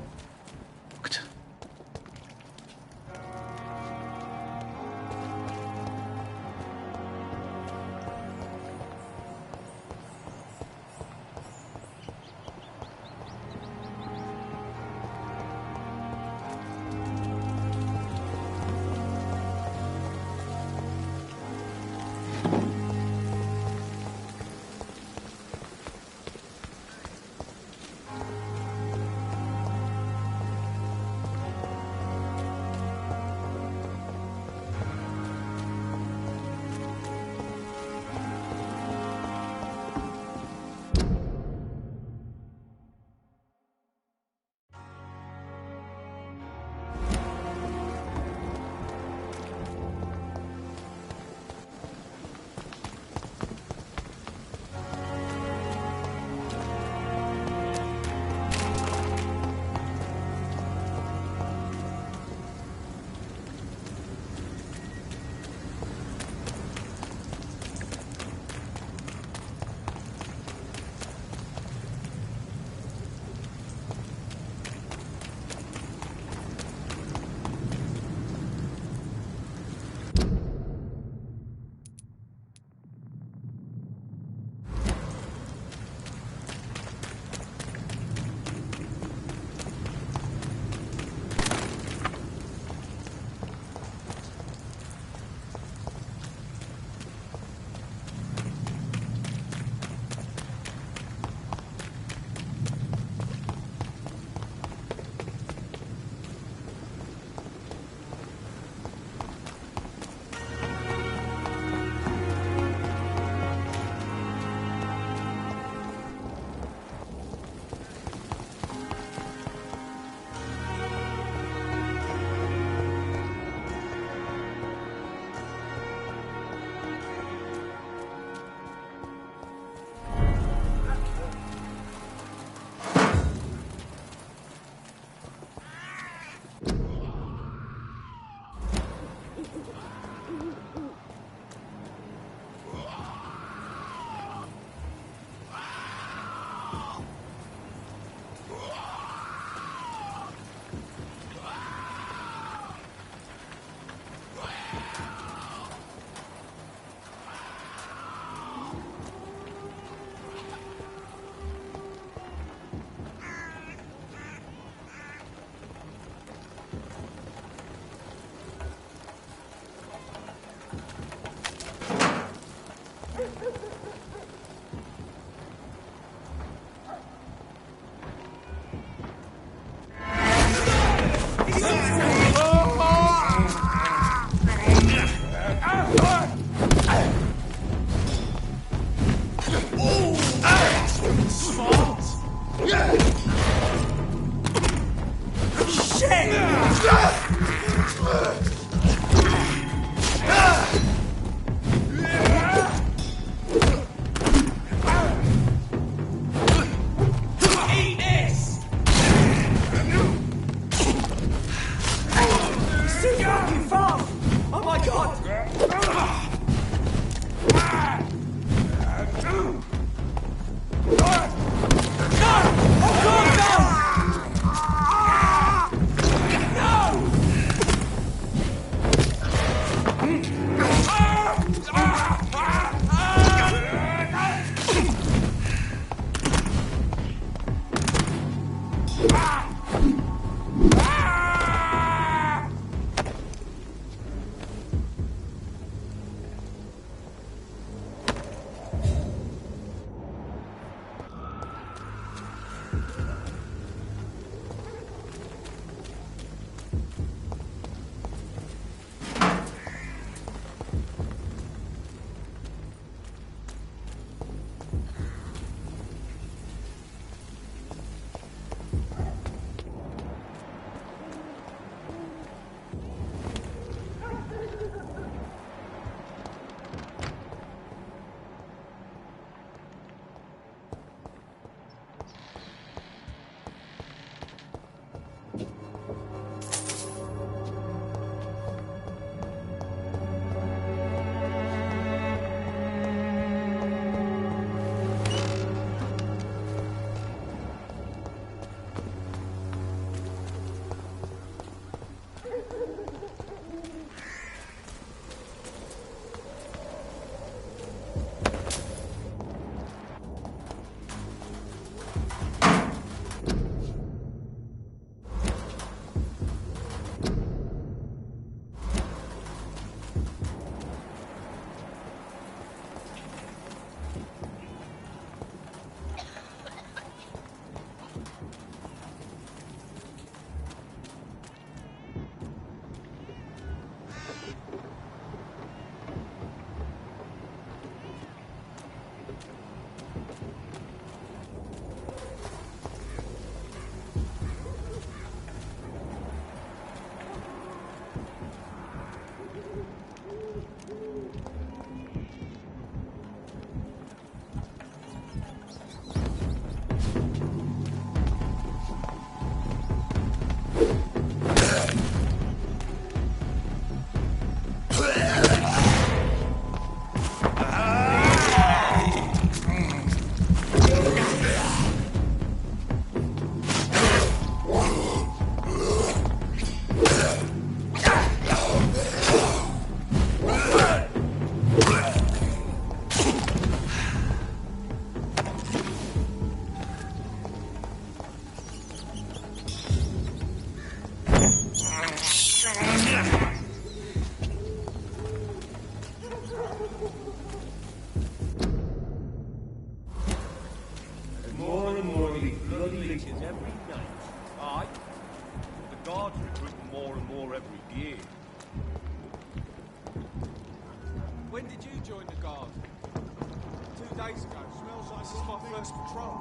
days ago. Smells like this is my first patrol.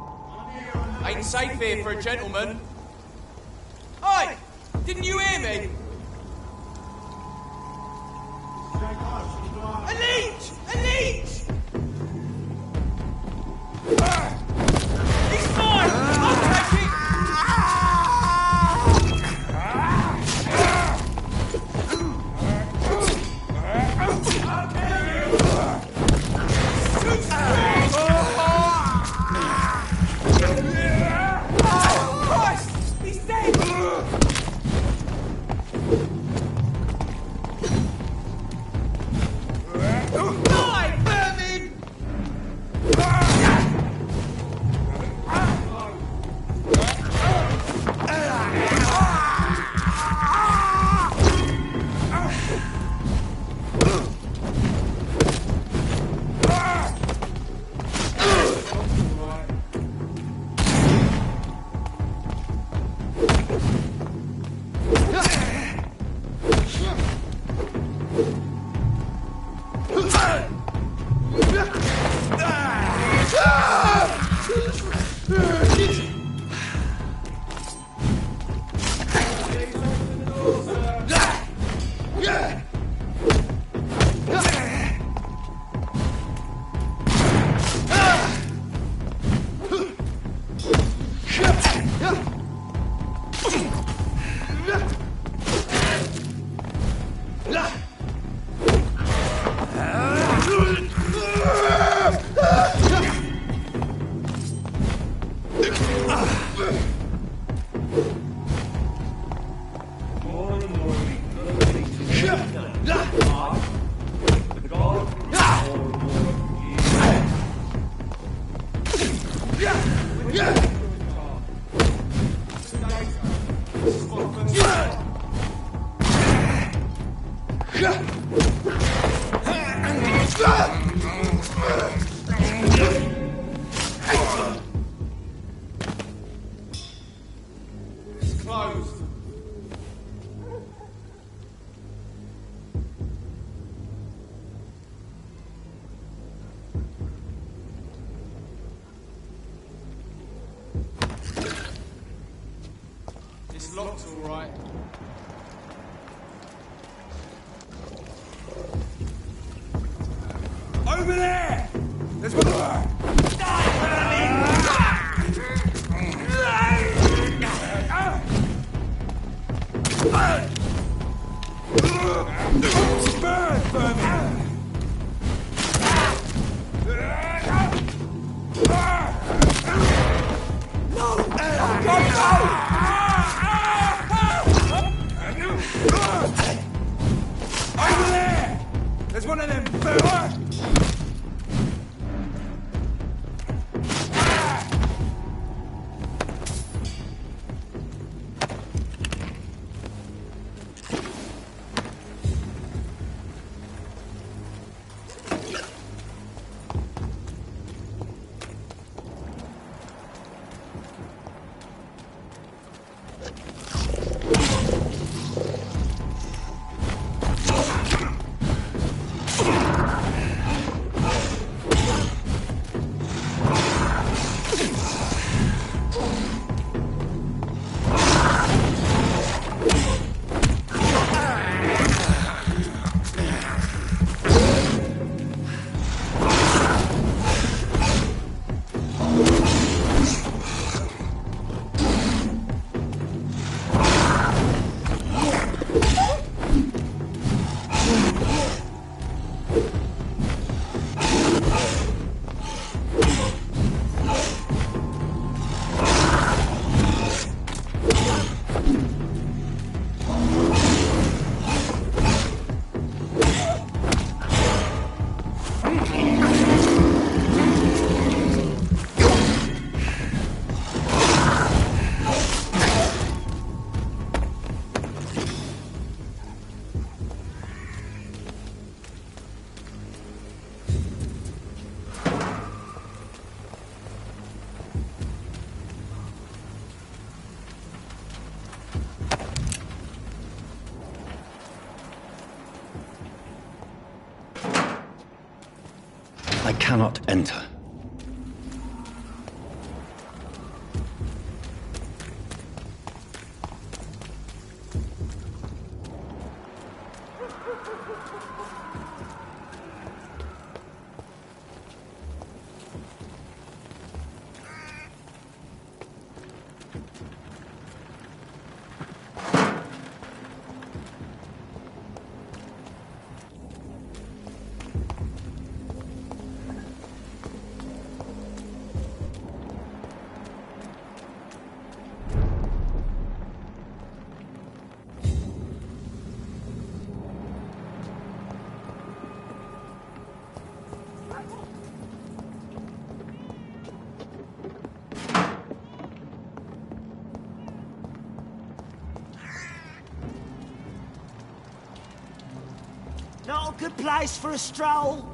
Ain't safe here for a gentleman. Oi! Didn't you hear me? A leech! A leech! He's mine! I'll take it! Christ! He's dead! Die, vermin! It's closed. It's locked, all right. Over there! There's one more! Burn, vermin! No! Over there! There's one of them, vermin! I cannot enter. Good place for a stroll.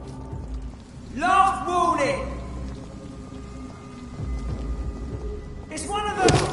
Last warning! It's one of them!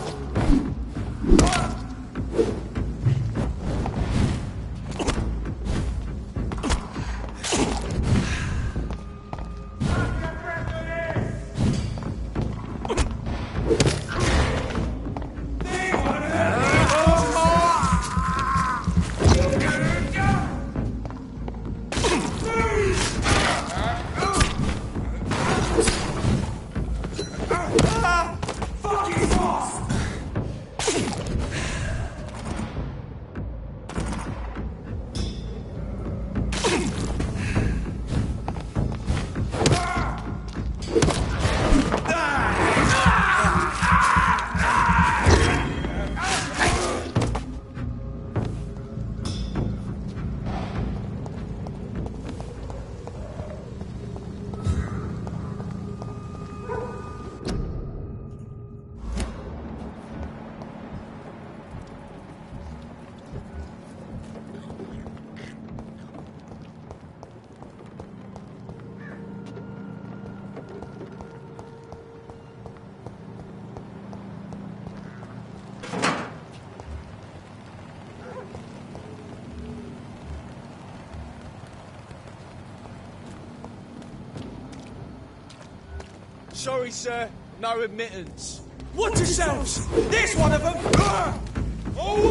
Sorry, sir. No admittance. Watch yourselves! There's one of them! Away!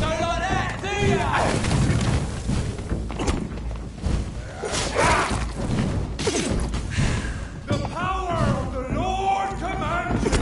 Don't like that, do ya? The power of the Lord commands you!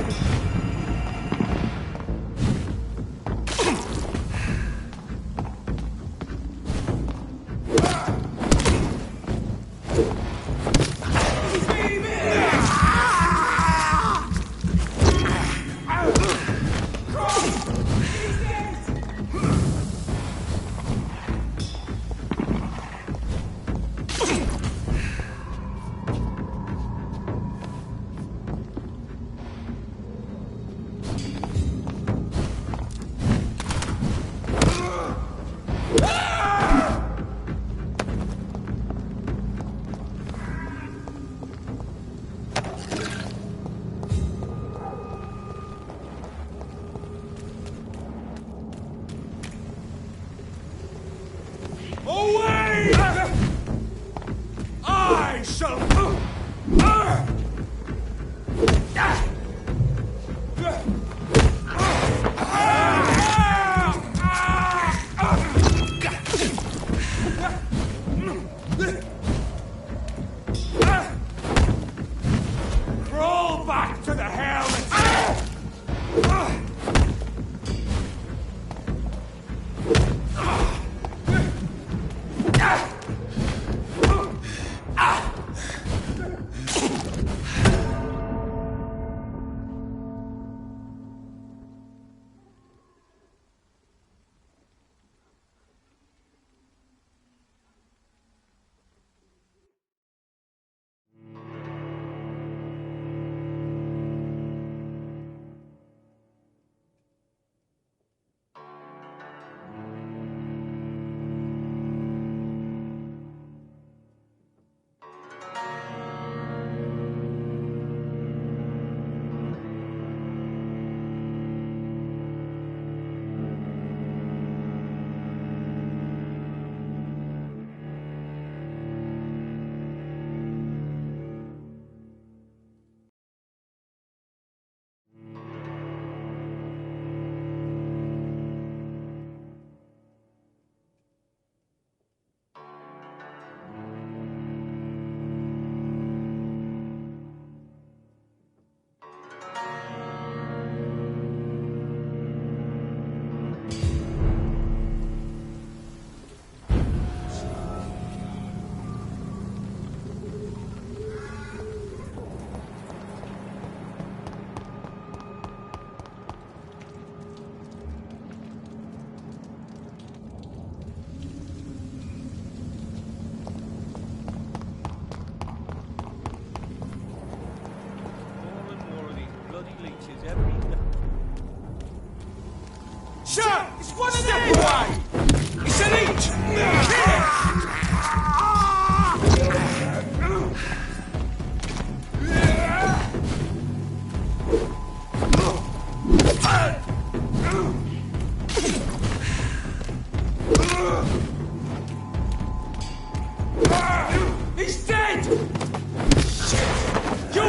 Away! I shall... Crawl back to the helmet! one of them! Step away! It's an inch! He's dead! You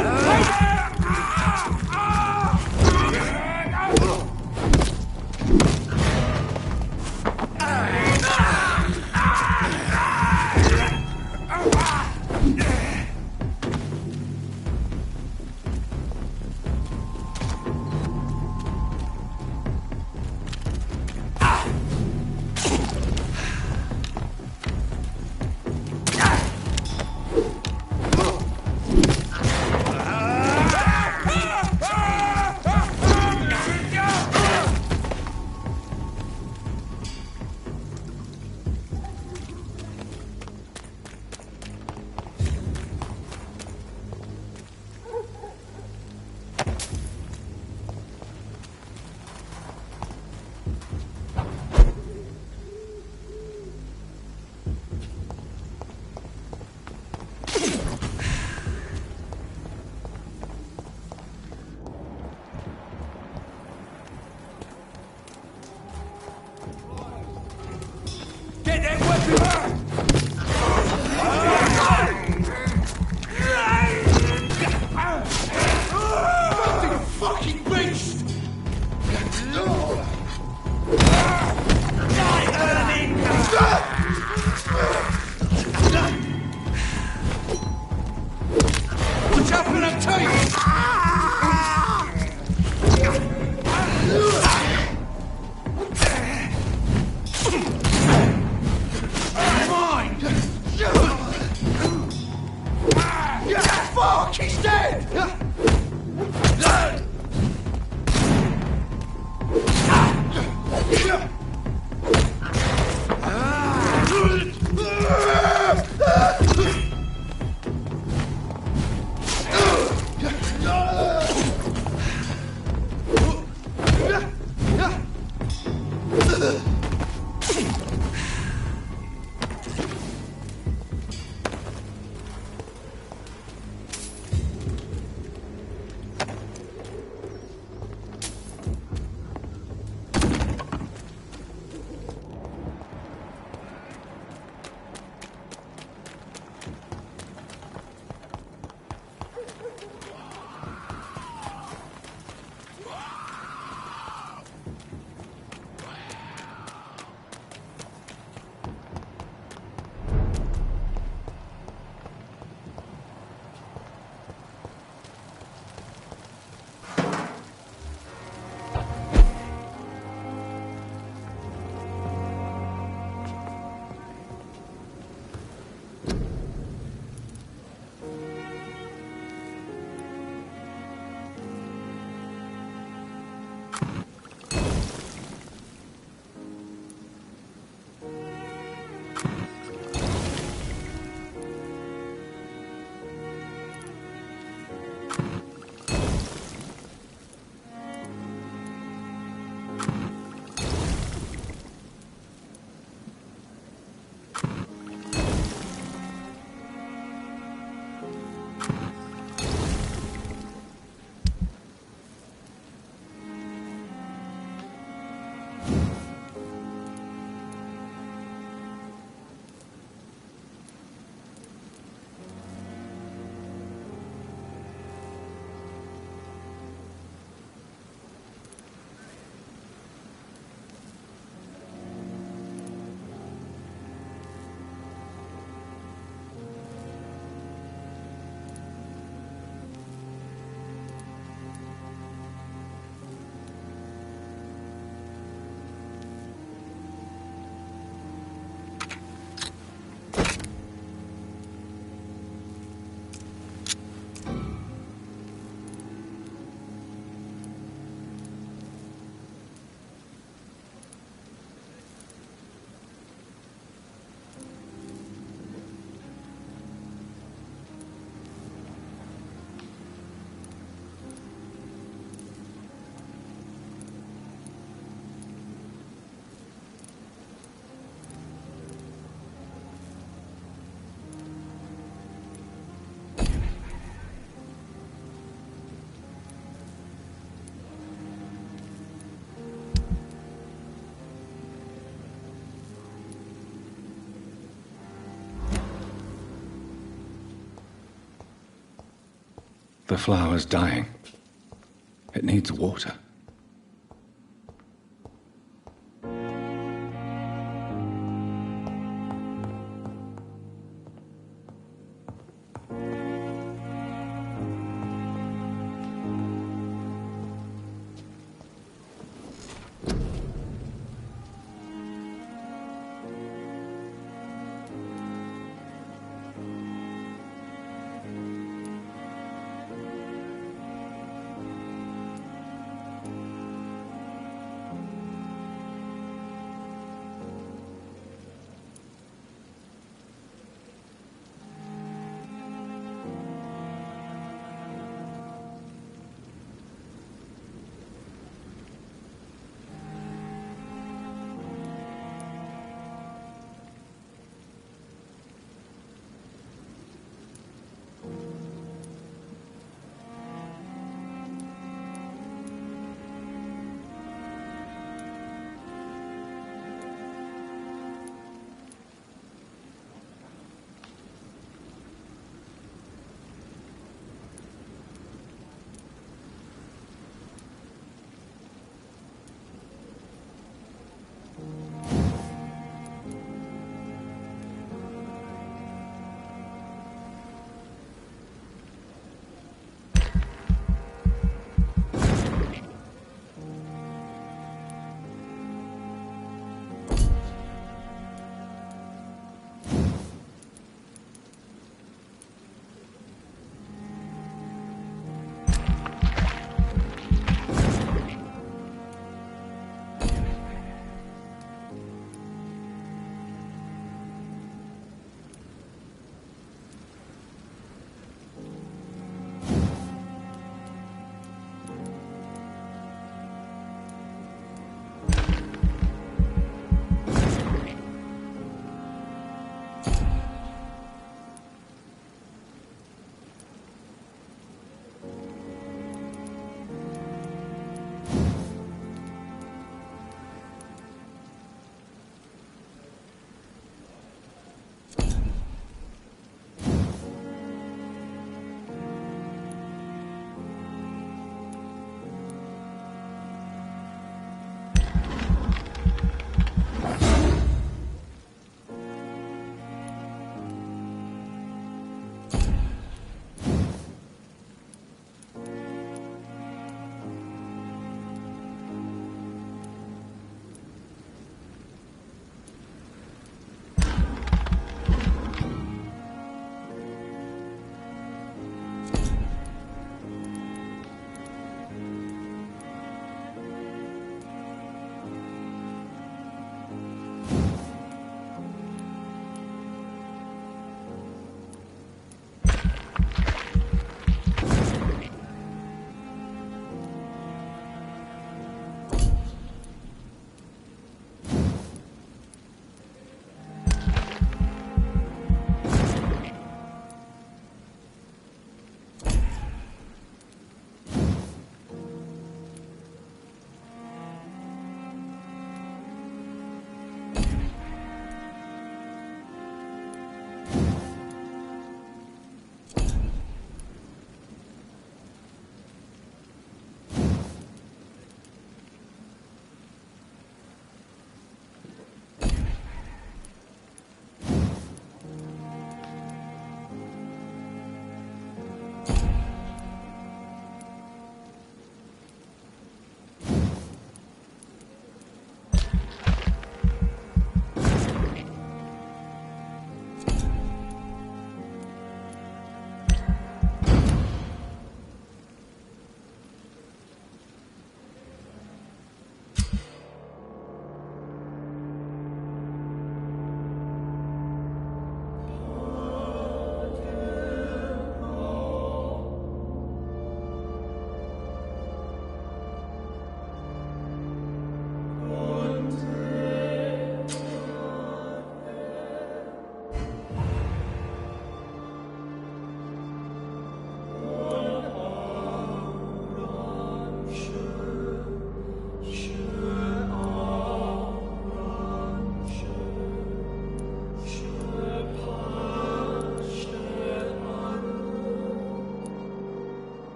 The flower's dying. It needs water.